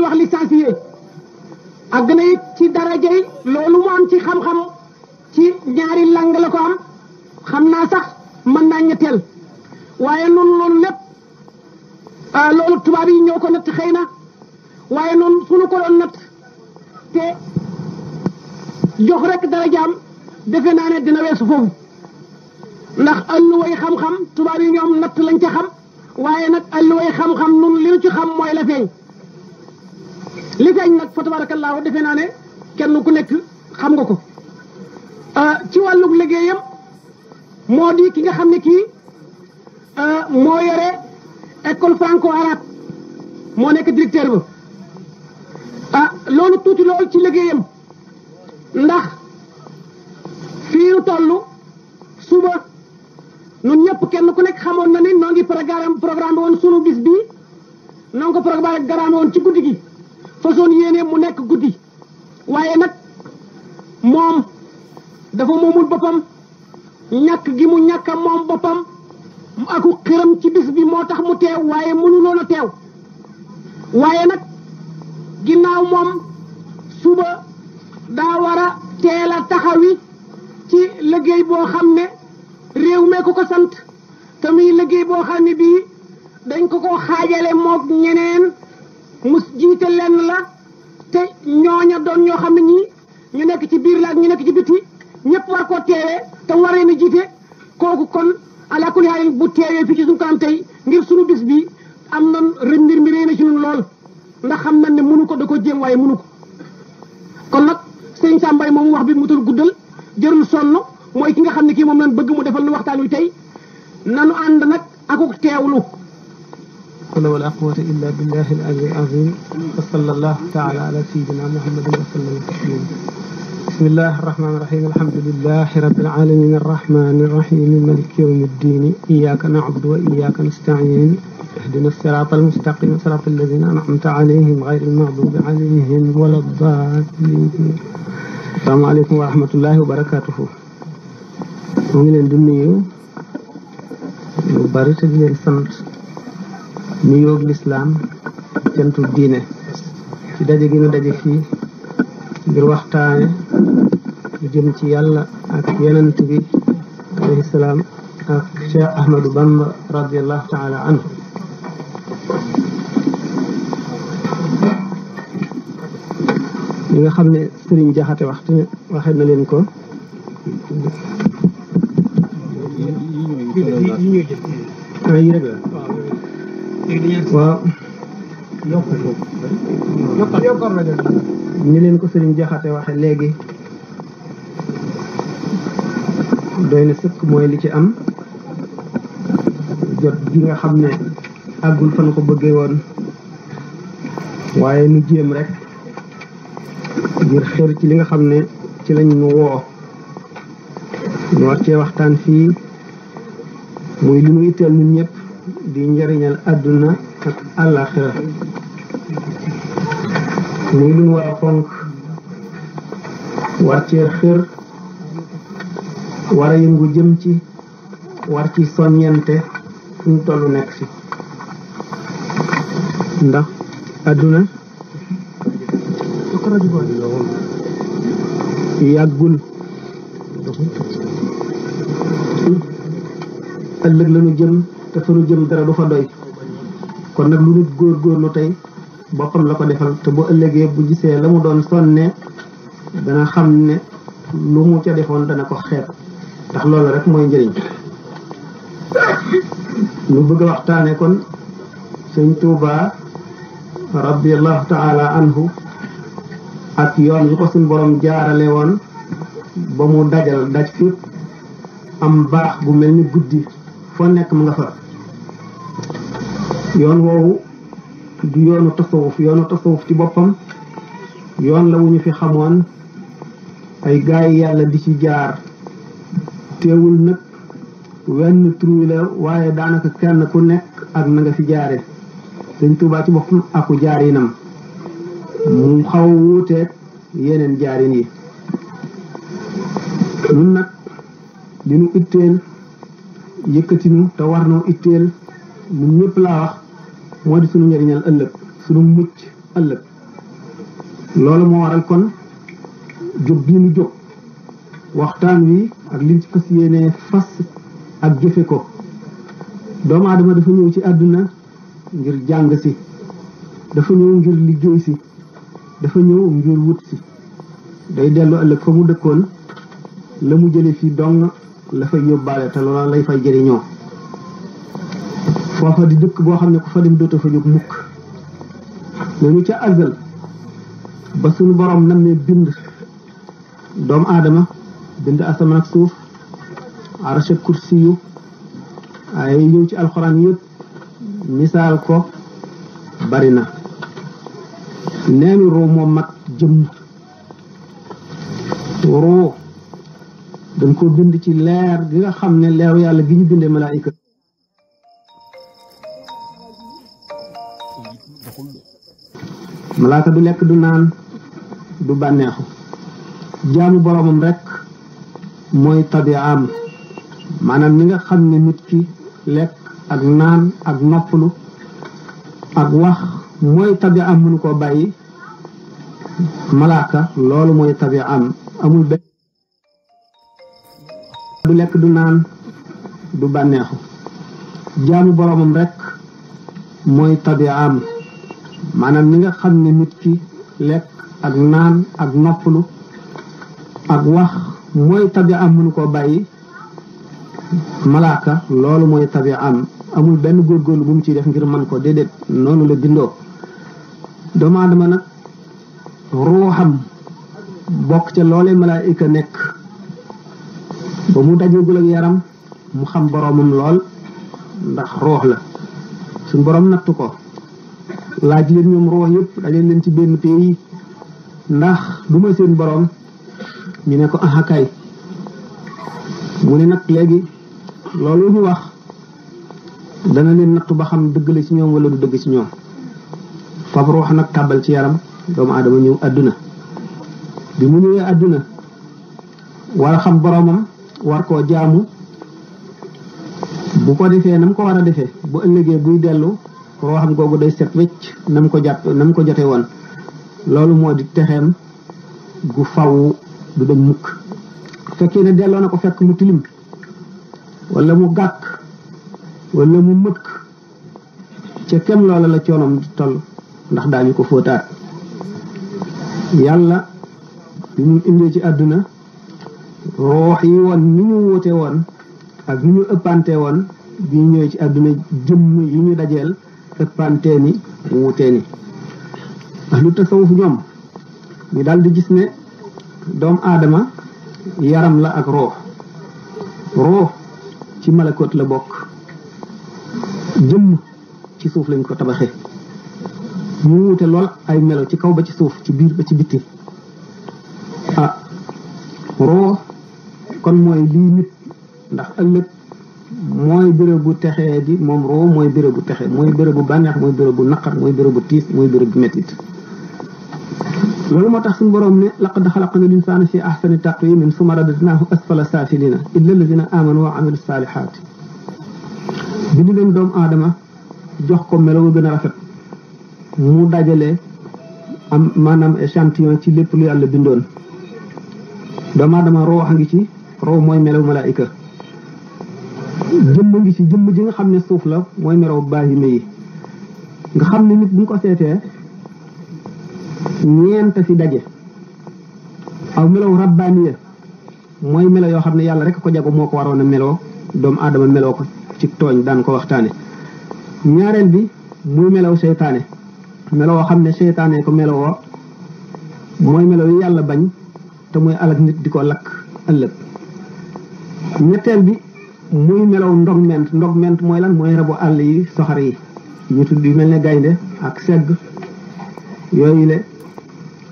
wax licencié àgg na it ci darajay loolu mu am ci xam-xam ci ñaari lang la ko am xam naa sax mën naa ñetteel waaye noonu loolu lépp loolu tubaab yi ñoo ko natt xëy na waaye noonu suñu ko doon natt te jox rek darajaam defe naa ne dina weesu foofu ndax alluway xam-xam tubaab yi ñoom natt lañ ca xam waaye nag alluway xam-xam nun li ñu ci xam mooy la feeñ li feeñ nag fa tabarakallahu defe naa ne kenn ku nekk xam nga ko ci wàllug liggéeyam moo di ki nga xam ne kii moo yore école franco-arabe moo nekk directeur ba loolu tuuti lool ci liggéeyam ndax fii ñu toll suba ñun ñëpp kenn ku nekk xamoon na ni noo ngi programme woon sunu bis bii noo ngi ko programme woon ci guddi gi façon yéene mu nekk guddi waaye nag moom dafa moomul boppam ñàkk gi mu ñàkk a moom boppam aku xiram ci bis bi moo tax mu teew waaye mënuloon a teew waaye nag ginnaaw moom suba daa war a teel a taxawi ci liggéey boo xam ne réew mee ko ko sant te muy liggéey boo xam ne bii dañ ko xaajale moog ñeneen mu jiite lenn la te ñooña doon ñoo xam ne ñii ñu nekk ci biir la ak ñu nekk ci biti ñëpp war koo teewee te waree na jiite kooku kon ala kulli haal bu teewee fii ci suñu kanam tey ngir suñu bis bi am na mbir mi réy na ci ñun lool ndax xam nañ ne mënu ko da ko jéem waaye mënu ko kon nag sëñ Sambay moom wax bi mu tul guddal jërul sonn mooy ki nga xam ne kii moom lañ bëgg mu defal nu waxtaan wi tey nanu ànd nag akuk teewlu wala quwwata illa billahi al-ali al-azim wa sallallahu ta'ala ala sayyidina muhammadin wa sallam taslima bismillahi arrahmani irrahim alhamdulilahi rabbil alamin arrahmani irrahim maliki yawmi ddin iyyaka na'budu wa iyyaka nasta'in ihdina as-sirata al-mustaqim sirata alladhina an'amta alayhim ghayri al-maghdubi alayhim wala ddallin assalamu alaykum wa rahmatullahi wa barakatuhu mu ngi leen di nuyu lu bari te di leen sant nuyoog lislaam cantu diine ci daje gi nu daje fii ngir waxtaane lu jëm ci yàlla ak yonent bi alayhi salaam ak Cheikh Ahmadou Bamba radiallahu taala anhu li nga xam ne sëriñ Jaxate waxe na leen ko yi rek la waaw ni leen ko sëriñ Jaxate waxe léegi doy na sëkk mooy li ci am jot gi nga xam ne àggul fan ko bëggee woon waaye nu jéem rek ngir xër ci li nga xam ne ci lañ nu woo ñu war cee waxtaan fii muy li nu itteel ñun ñëpp di njariñal àdduna ak àllaaxira muy lu nu war a fonk war cee xër war a yëngu jëm ci war ci soññente fu ñu tollu nekk ci ndax àdduna yàggul ëllëg lañu jëm te fa nu jëm dara du fa doy kon nag lu nit góorgóorlu tey boppam la ko defal te bu ëllëgee bu gisee la mu doon sonne dana xam ne lu mu ca defoon dana ko xeeb ndax loolu rek mooy njëriñ lu bëgg a waxtaane kon sëñ Tuuba radiallahu taala anhu ak yoon yu ko suñ borom jaarale woon ba mu daj fépp am baax bu mel ni guddi foo nekk mu nga fa yoon woowu du yoonu tasawuf ci boppam yoon la wu ñu fi xamoon ay gaay yàlla di ci jaar teewul nag wenn turu la waaye daanaka kenn ku nekk ak na nga fi jaare Sëñ Tuubaa ci boppam aku jaarinam mu xaw a wuuteeg yeneen jaarin yi nun nag li nu itteel yëkkatinu te war noo itteel ñun ñëpp laa wax moo di sunu njëriñal ëllëg sunu mucc ëllëg loolu moo waral kon jóg bii nu jóg waxtaan wi ak liñ ci fas yéene fas ak jëfe ko. doomu aadama dafa ñëw ci àdduna ngir jàng si, dafa ñëw ngir liggéey si, dafa ñëw ngir wut si. day dellu ëllëg fa mu dëkkoon, la mu jële fii dong la fay yóbbaale te loola lay fay jëriñoo. foofa di dëkk boo xam ne ku fa dem doota fa jóg mukk. loolu ca azal ba suñu borom nammee bind doomu aadama, bind asamaan ak suuf, arsh ak kursi yu ay ñëw ci alxuraan yëpp misaal ko bari na. neenu roo moo mat jëmm. roo dañ ko bind ci leer gi nga xam ne leeru yàlla gi ñu bindee malaayika. malaaka du lekk du naan du bànneexu, jaamu boromam rek mooy tabiaam. maanaam ñi nga xam ne nit ki lekk ak naan ak noppalu ak wax mooy tabiaam, mënu koo bàyyi. malaaka loolu mooy tabiaam, amul benn du lekk du naan du bànneexu, jaamu boromam rek mooy tabiaam. maanaam ñi nga xam ne nit ki lekk ak naan ak noppalu ak wax mooy tabiaam, mënu koo bàyyi. malaaka loolu mooy tabiaam, amul benn góorgóorlu bu mu ciy def ngir mën ko, déedéet noonu la bindoo. doomu aadama nag ruuxam bokk ca loolee malaayika nekk, ba mu dajegul ak yaram mu xam boromam lool, ndax ruux la. suñ borom nattu ko, laaj leen ñoom ruux yëpp daje leen ci benn pays, ndax du ma seen borom. ñu ne ko aha kay. mu ne nag léegi loolu ñu wax dana leen nattu ba xam dëgg la ci ñoom wala du dëgg ci ñoom. fab ruux nag tàbbal ci yaram doomu aadama ñëw àdduna. bi mu ñëwee àdduna war a xam boromam, war koo jaamu. bu ko defee na mu ko war a defee, bu ëllëgee buy dellu ruuxam googu day set wecc na mu ko jote woon. loolu moo di texeem gu faw du dañ mukk. fekkee ne delloo na ko fekk mu tilim wala mu gàkk wala mu mëkk, ca kem loola la coonom di toll, ndax daañu ko fóotaat. yàlla bi mu indee ci àdduna, ruux yi woon ni ñu wóote woon ak ni ñu ëppante woon, bi ñu ñëwee ci àdduna jëmm yi ñu dajeel ëppantee ni wuutee ni. ahlu tasawuf ñoom ñu daal di gis ne doomu aadama yaram la ak ruux. ruux ci malakoot la bokk, jëmm ci suuf lañ ko tabaxee. ñu wuute lool ay melo ci kaw ba ci suuf, ci biir ba ci bitti. ruux kon mooy lii nit, ndax ëllëg mooy béréb bu texee di moom ruux mooy béréb bu texe, mooy béréb bu bànneex, mooy béréb bu naqar, mooy béréb bu tiis, mooy béréb bu mettit. loolu moo tax suñu borom ne laqad xalaqna l-insaana fi ahsani taqwiimin summa radadnaahu asfala saafiliina illa allazina aamanu wa amilu saalihaati. bi ñu leen doomu aadama jox ko melo wu gën a rafet, mu dajale am maanaam échantillon ci lépp lu yàlla bindoon. doomu aadama ruux a ngi ci, ruux mooy melaw malaayika. jëmm ngi ci, jëmm ji nga xam ne suuf la mooy melaw baahime yi. nga xam ne nit bu ñu ko seetee ñeent fi daje. aw melaw rabbaaniya mooy melo yoo xam ne yàlla rek ko jago, moo ko waroon a meloo, doomu aadama meloo ko ci tooñ, daan ko waxtaane. ñaareel bi muy melaw seytaane, melo woo xam ne seytaane ko meloo, mooy melo yi yàlla bañ te muy alak nit di ko lakk ëllëg. ñetteel bi muy melaw ndogment mooy lan, mooy rabu àll yi, soxar yi ñu tudd yu mel ne gaynde ak segg, yooyu le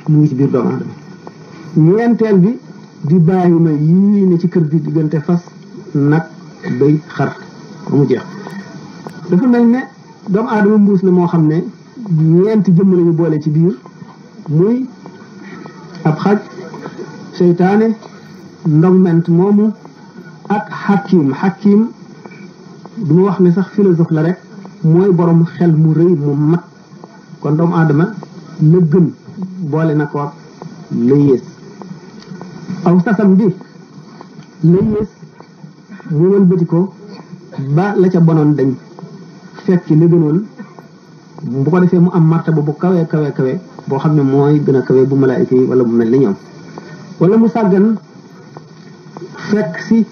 mu ngi ci biir doomu aadama. ñeenteel bi di bàyyima yii ne ci kër gi diggante fas, nag, bëy, xar ba mu jeex. dafa mel ne doomu aadama mbuus la moo xam ne ñeenti jëmm lañu boole ci biir, muy ab xaj, seytaane, ndogment moomu ak xakim du ma wax ne sax philosophe la rek, mooy borom xel mu rëy mu mat. kon doomu aadama la gën boole na ko la yées aw sasam bi la yées mu wëlbati ko ba la ca bonoon dañ fekk li gënoon bu ko defee mu am martaba bu kawe kawe kawe boo xam ne mooy gën a kawe bu malaayika yi wala bu mel ni ñoom wala mu sàggan fekk si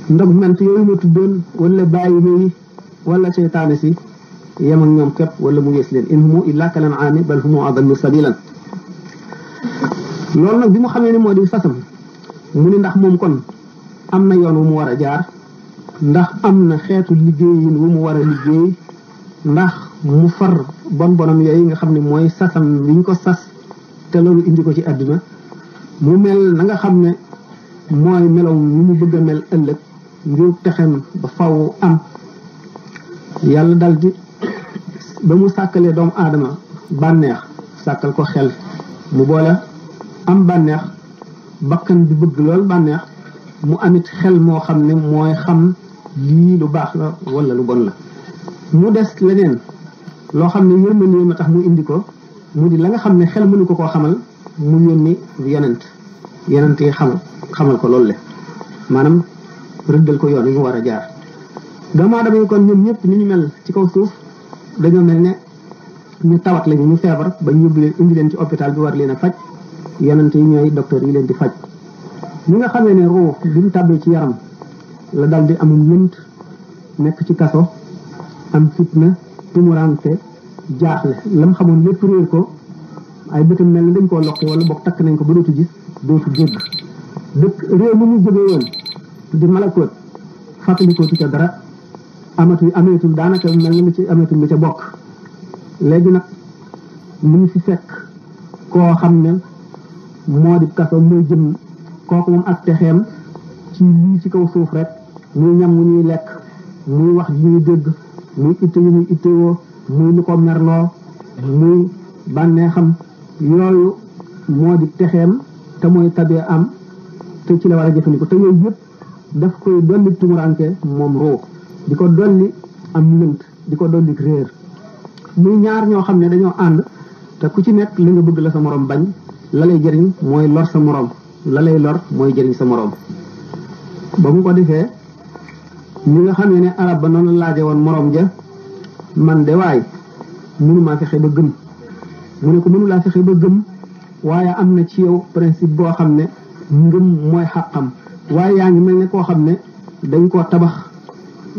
ndog ment yooyu ma tuddoon wala bàyyi yi wala seytaane si yem ak ñoom képp wala mu yées leen in humu illa kal an'aami bal humu adallu sabilan loolu nag bi mu xamee ne moo di sasam mu ni ndax moom kon am na yoon wu mu war a jaar ndax am na xeetu liggéeyin wu mu war a liggéey ndax mu far bon bonam yooyu nga xam ne mooy sasam liñ ko sas te loolu indi ko ci àdduna mu mel na nga xam ne mooy melow ñu mu bëgg a mel ëllëg ngir texem ba faw am yàlla dal di ba mu sàkkalee doomu aadama bànneex sàkkal ko xel mu boole am bànneex bakkan bi bëgg lool bànneex mu amit xel moo xam ne mooy xam lii lu baax la wala lu bon la mu des leneen loo xam ne yërmande ma tax mu indi ko mu di la nga xam ne xel mënu ko koo xamal mu yónni yonent yi xamal ko loolu le maanaam rëddal ko yoon yi mu war a jaar doomu aadama yi kon ñoom ñëpp ni ñu mel ci kaw suuf dañoo mel ne ñu tawat lañu ñu feebar ba ñu indi leen ci hôpital bi war leen a faj yonent yi ñooy docteur yi leen di faj ñi nga xamee ne ruux bi mu tàbbee ci yaram la dal di amum lënt nekk ci kaso am fitna tumuraanke jaaxle lam xamoon lépp réer ko ay bëtam mel ne dañ koo loqi wala boog takk nañ ko ba dootu gis dootu dégg dëkk réew mu ñu jógee woon di malakoot fàttalikootu ca dara ameetul daanaka mel na lu ci ameetul lu ca bokk léegi nag mu ngi fi fekk koo xam ne moo di kaso muy jëm kooku moom ak texeem ci lii ci kaw suuf rek muy ñam wu ñuy lekk muy wax ji ñuy dégg muy itte yu muy ittewoo muy lu ko merloo muy bànneexam yooyu moo di texeem te mooy tabee am te ci la war a jëfandikoo te yooyu yëpp daf koy dolli tumuranke moom ruux di ko dolli am lënt di ko dolli réer muy ñaar ñoo xam ne dañoo ànd te ku ci nekk li nga bëgg la sa morom bañ la lay jëriñ mooy lor sa morom la lay lor mooy jëriñ sa morom ba mu ko defee ñi nga xamee ne arab ba noonu laaje woon morom ja man de waay mënumaa fexe ba gëm mu ne ko mënulaa fexe ba gëm waaye am na ci yow principe boo xam ne ngëm mooy xàqam waaye yaa ngi mel ne koo xam ne dañ koo tabax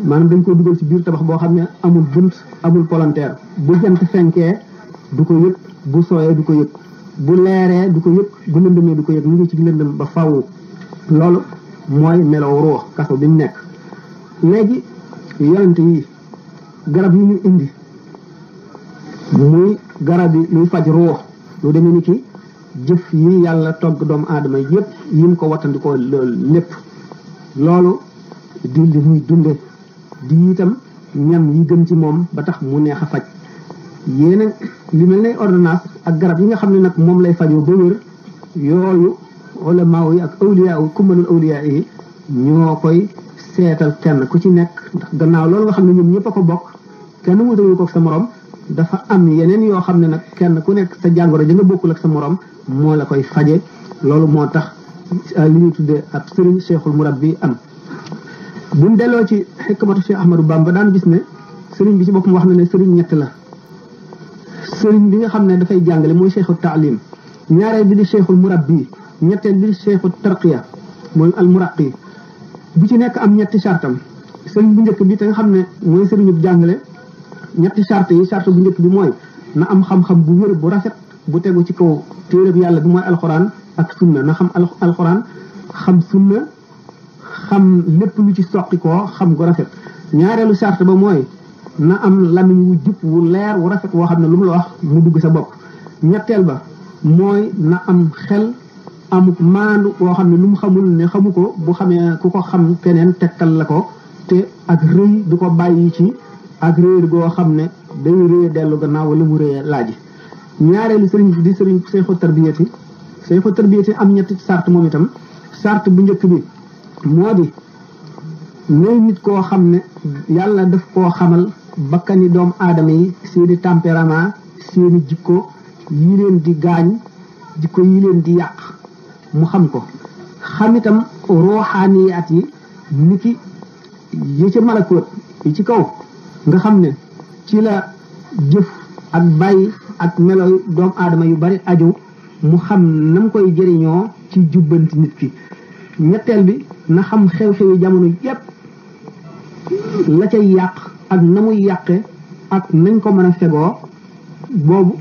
maanaam dañ koo dugal ci biir tabax boo xam ne amul bunt amul volontaire bu jant fenkee du ko yëg bu sooyee du ko yëg bu leeree du ko yëg bu lëndëmee du ko yëg mu ngi ci lëndëm ba faw loolu mooy melow ruux kaso bi mu nekk léegi yonent yi garab yi ñu indi muy garab yi luy faj ruux lu demee ni ki jëf yi yàlla togg doomu aadama yépp yim ko wattandikoo loolu lépp loolu di li muy dunde di itam ñam yi gën ci moom ba tax mu neex a faj yeneen li mel ne ordonnance ak garab yi nga xam ne nag moom lay fajoo ba wér yooyu ulama yi ak awliya yi kummalul awliya yi ñoo koy seetal kenn ku ci nekk ndax gannaaw loolu nga xam ne ñoom ñëpp a ko bokk kenn wutawu ko ak sa morom dafa am yeneen yoo xam ne nag kenn ku nekk sa jàngoro ja nga bokkul ak sa morom moo la koy faje loolu moo tax li ñuy tuddee ak sëriñ cheikhul murabbi am buñ delloo ci xikmatu Cheikh Ahmadou Bamba daan gis ne sëriñ bi ci boppam wax na ne sëriñ ñett la sëriñ bi nga xam ne dafay jàngale mooy cheikhul taalim ñaareel bi di cheikhul murabbi ñetteel bi di cheikhul tarqiya mooy al muraqi bu ci nekk am ñetti chartam sëriñ bu njëkk bi te nga xam ne mooy sëriñu jàngale ñetti charte yi charte bu njëkk bi mooy na am xam-xam bu wér bu rafet bu tegu ci kaw téereb yàlla bi mooy alxuraan ak sunna na xam alxuraan xam sunna xam lépp lu ci soqi koo xam gu rafet ñaareelu charte ba mooy na am lamiñ wu jub wu leer wu rafet woo xam ne lu mu la wax mu dugg sa bopp ñetteel ba mooy na am xel amuk maandu woo xam ne lu mu xamul ne xamu ko bu xamee ku ko xam keneen tegtal la ko te ak rëy du ko bàyyi ci ak réer goo xam ne day réer dellu gannaaw wala mu réer laaji ñaareelu sëriñ bi di sëriñ seexu tarbiyati am ñetti sart moom itam sart bu njëkk bi moo di nay nit koo xam ne yàlla daf koo xamal bakkani doomu aadama yi seeni tempérament seeni jikko yi leen di gaañ jikko yi leen di yàq mu xam ko xam itam ruuxaaniyaat yi niki yi ci malakoot yi ci kaw nga xam ne ci la jëf ak bàyyi ak melo doomu aadama yu bari aju mu xam na mu koy jëriñoo ci jubbanti nit ki ñetteel bi na xam xew-xewi jamono yépp la cay yàq ak na muy yàqe ak nañ ko mën a fegoo boobu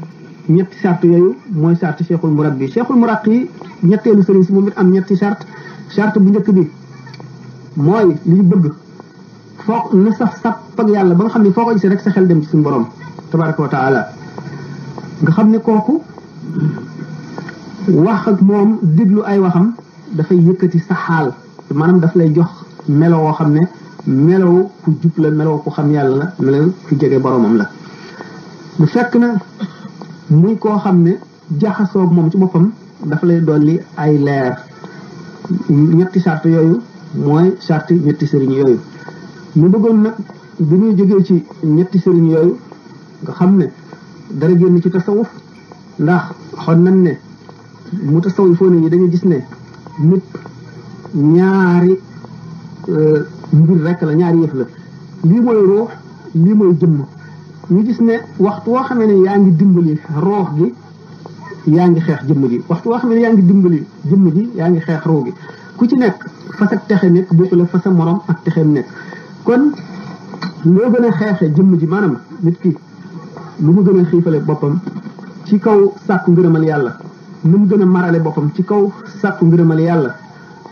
ñetti sart yooyu mooy sart cheikhul murabbi cheikhul muraqi ñetteelu sëriñ si moom it am ñetti sart bu njëkk bi mooy li ñu bëgg foo na saf sàpp ak yàlla ba nga xam ne foo ko gisee rek sa xel dem ci suñu borom tabaraka wa taala nga xam ne kooku wax ak moom déglu ay waxam dafay yëkkati sa xaal maanaam daf lay jox melo woo xam ne melow ku jub la melow ku xam yàlla la melow ku jege boromam la bu fekk na muy koo xam ne jaxasoog moom ci boppam dafa lay dolli ay leer ñetti sart yooyu mooy sart ñetti sëriñ yooyu mu bëggoon nag bi ñuy jógee ci ñetti sëriñ yooyu nga xam ne dara génn ci tasawuf ndax xon nañ ne mu tasawufoon yi dañuy gis ne nit ñaari mbir rek la ñaari yëf la lii mooy ruux lii mooy jëmm ñu gis ne waxtu woo xamee ne yaa ngi dimbali ruux gi yaa ngi xeex jëmm ji waxtu woo xamee ne yaa ngi dimbali jëmm ji yaa ngi xeex ruux gi ku ci nekk fa sa texe nekk bokku la fa sa morom ak texeem nekk kon loo gën a xeexe jëmm ji maanaam nit ki lu mu gën a xiifale boppam ci kaw sàkku ngërëmal yàlla nu mu gën a marale boppam ci kaw sàkku ngërëmal yàlla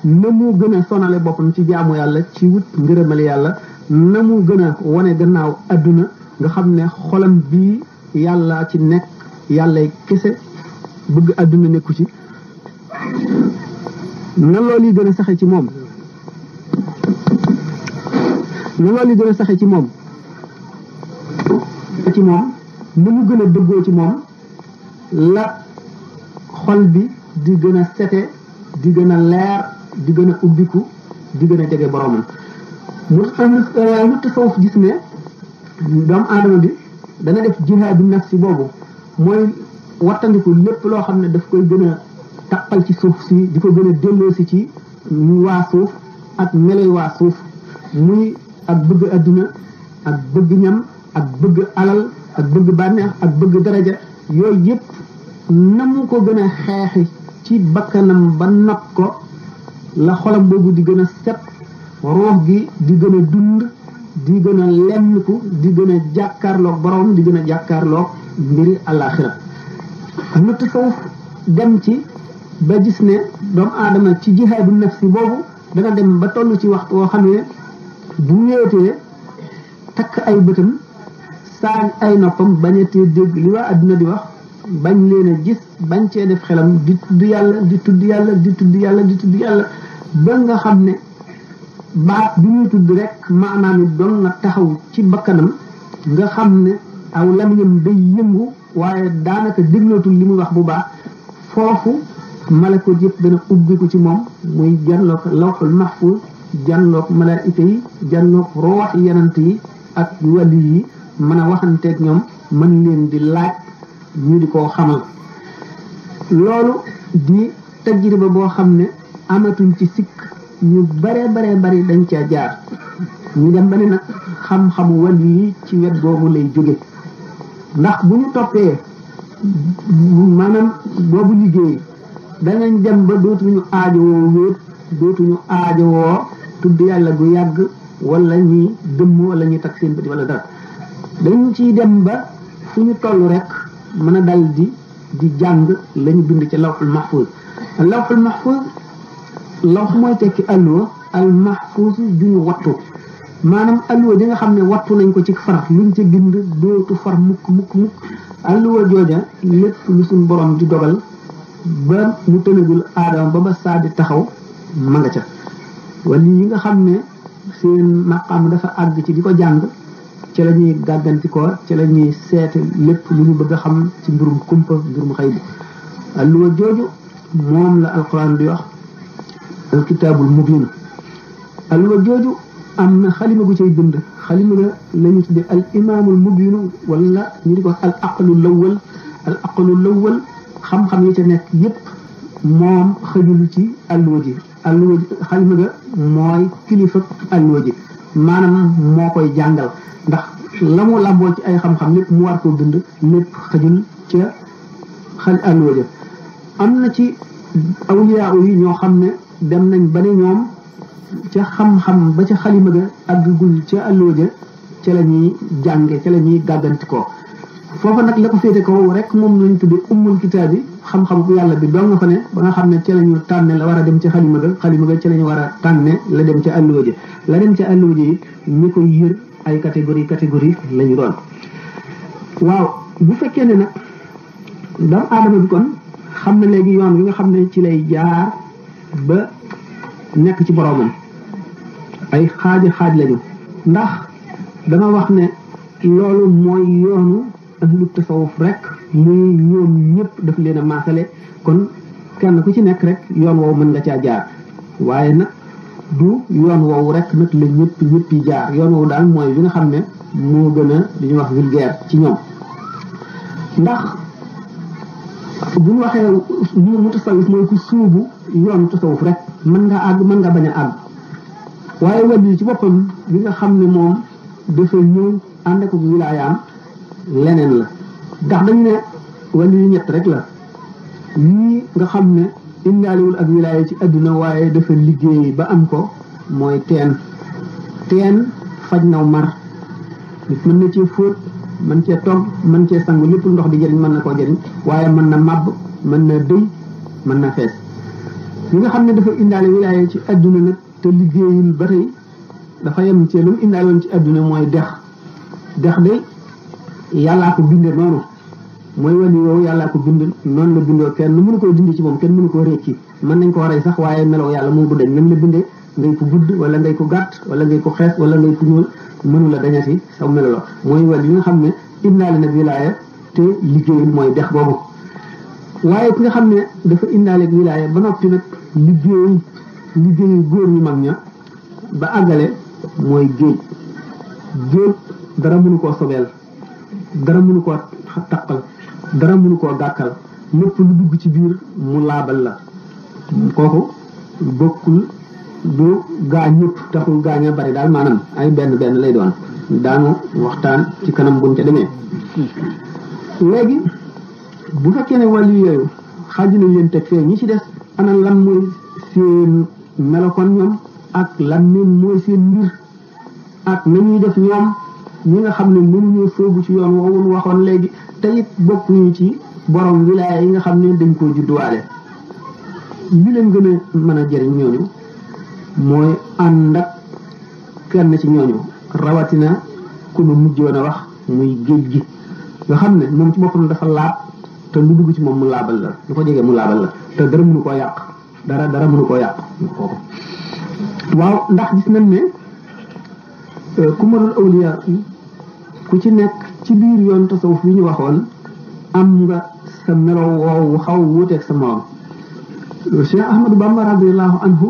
na mu gën a sonale boppam ci jaamu yàlla ci wut ngërëmal yàlla na mu gën a wane gannaaw adduna nga xam ne xolam bii yàlla ci nekk yàllay kese bëgg adduna nekku ci na loolu yi gën a saxe ci moom na loolu yi gën a saxe ci moom na mu gën a dëggoo ci moom la xol bi di gën a sete di gën a leer di gën a ubbiku di gën a jege boromam mu tasawuf gis ne doomu aadama bi dana def jihaadu nafsi boobu mooy wattandiku lépp loo xam ne daf koy gën a taqal ci suuf si di ko gën a delloosi ci waa suuf ak meloy waa suuf muy ak bëgg adduna ak bëgg ñam ak bëgg alal ak bëgg bànneex ak bëgg daraja yooyu yëpp na mu ko gën a xeexi ci bakkanam ba not ko la xolam boobu di gën a set ruux gi di gën a dund di gën a lemmiku di gën a jàkkaarloog borom di gën a jàkkaarloog mbiri àllaaxira am na tasawuf dem ci ba gis ne doomu aadama ci jihaadu nafsi boobu dana dem ba toll ci waxtu woo xam ne bu wéetee takk ay bëtam saañ ay noppam bañatee dégg li waa adduna di wax bañ leen a gis bañ cee def xelam di tudd yàlla di tudd yàlla di tudd yàlla di tudd yàlla ba nga xam ne baat bi ñuy tudd rek maanaam it doon nga taxaw ci bakkanam nga xam ne aw lamiñam day yëngu waaye daanaka déglootul li muy wax bu baax foofu malakoot yëpp dana ubbiku ci moom muy janloog lawxul mahfuz janloog malaayika yi janloog roox yenant yi ak wali yi mën a waxanteeg ñoom mën leen di laaj ñu di ko xamal loolu di tajriba boo xam ne amatuñ ci sikk ñu bare dañ caa jaar ñu dem ba ne nag xam-xamu wali yi ci wet googu lay jóge ndax bu ñu toppee maanaam boobu liggéey danañ dem ba dootuñu aajowoo wéet dootuñu aajowoo tudd yàlla gu yàgg wala ñuy dëmm wala ñuy takk seen bët wala dara dañu ciy dem ba fu ñu toll rek mën a dal di jàng lañu bind ci lawxul mahfuz lawxul mahfuz lawx mooy tekki alluwa al mahfuz duñu wattu maanaam alluwa di nga xam ne wattu nañ ko ci far luñ ca bind dootu far mukk alluwa jooja lépp lu suñ borom di dogal ba mu tënagul aadama ba saa di taxaw ma nga ca wala yi nga xam ne seen maqaam dafa àgg ci di ko jàng ci la ñuy gàggantikoo ci la ñuy seete lépp lu ñu bëgg a xam ci mbirum kumpa mbirum xëy bi alluwa jooju moom la alquran di wax alkitaabul mubin alluwa jooju am na xalima gu cay bind xalima ga la ñu tudde al imaamul mubinu wala ñu di ko al aqlu lawal al aqlu lawwal xam-xam yi ca nekk yépp moom xëjul ci alluwa ji xalima ga mooy kilifa alluwa ji maanaam moo koy jàngal ndax la mu làmboo ci ay xam-xam lépp mu war koo bind lépp xëjul ca alluwa ja am na ci awliyaa yi ñoo xam ne dem nañ ba ne ñoom ca xam-xam ba ca xalima ga àggagul ca alluwa ja ca la ñuy jànge ca la ñuy gàggantikoo foofa nag la ko féete kaw rek moom lañ tudde ummul kitaab bi xam-xam bu yàlla bi doo nga fa ne ba nga xam ne ca la ñu tànne la war a dem ca xalima ga ca la ñu war a tànne la dem ca alluwa ja la dem ca alluwa ja it ñi koy yër ay catégorie la ñu doon waaw bu fekkee ne nag doomu aadama bi kon xam na léegi yoon wi nga xam ne ci lay jaar ba nekk ci boroomam ay xaaj lañu ndax dama wax ne loolu mooy yoonu ahlu tasawuf rek muy ñoom ñëpp daf leen a maasale kon kenn ku ci nekk rek yoon woowu mën nga caa jaar waaye nag du yoon woowu rek nag la ñëpp yi jaar yoon woowu daal mooy bi nga xam ne moo gën a li ñuy wax vulgaire ci ñoom ndax bu ñu waxee mu tasawuf mooy ku suubu yoonu tasawuf rek mën nga àgg mën nga bañ a àgg waaye wàllu ci boppam bi nga xam ne moom dafa ñëw ànd ak wilaayaam leneen la ndax dañ ne wàllu yu ñett rek la ñii nga xam ne indaalewul ak wilaaya ci àdduna waaye dafa liggéey ba am ko mooy teen faj naw mar nit mën na cee fóot mën cee togg mën cee sangu lépp ndox di jëriñ mën na koo jëriñ waaye mën na màbb mën na dëy mën na fees ñi nga xam ne dafa indaale wilaaya ci àdduna nag te liggéeyul ba tey dafa yem ci lu mu indaale woon ci àdduna mooy dex de yàllaa ko bindee noonu mooy wàllu woowu yàllaa ko bind noonu la bindoo kenn mënu koo dindi ci moom kenn mënu koo récci mën nañ ko rey sax waaye meloo yàlla moom du dañ nam la bindee ngay ko gudd wala ngay ko gàtt wala ngay ko xees wala ngay ko ñuul mënu la dañati saw melo la mooy wàllu yi nga xam ne indaale na wilaaya te liggéeyul mooy dex boobu waaye ki nga xam ne dafa indaale ak wilaaya ba noppi nag liggéeyu góor ñu mag ña ba àggale mooy géej dara mënu koo sobeel dara mënu koo taqal dara mënu koo gàkkal lépp lu dugg ci biir mu laabal la kooku bokkul du gaañ ñëpp taxul gaaña bari daal maanaam ay benn lay doon daanu waxtaan ci kanam buñ ca demee léegi bu fekkee ne wàllu yooyu xaaju nañ leen teg fee ñi ci des ana lan mooy seen melokoon ñoom ak lan mooy seen mbir ak na ñuy def ñoom ñi nga xam ne mënuñoo sóobu ci yoon woowu waxoon léegi te it bokkuñu ci borom wilaaya yi nga xam ne dañ koo judduwaale li leen gën a mën a jëriñ ñooñu mooy ànd ak kenn ci ñooñu rawatina ku nu mujjoon a wax muy géej gi nga xam ne moom ci boppam dafa laab te lu dugg ci moom mu laabal la lu ko jege mu laabal la te dara mënu koo yàq dara mënu koo yàq kooku waaw ndax gis nañ ne ku mënul awliya ku ci nekk ci biir yoon tasawuf yi ñu waxoon am nga sa melo woowu xaw wuuteeg sa moom Cheikh Ahmadou Bamba radiyallahu anhu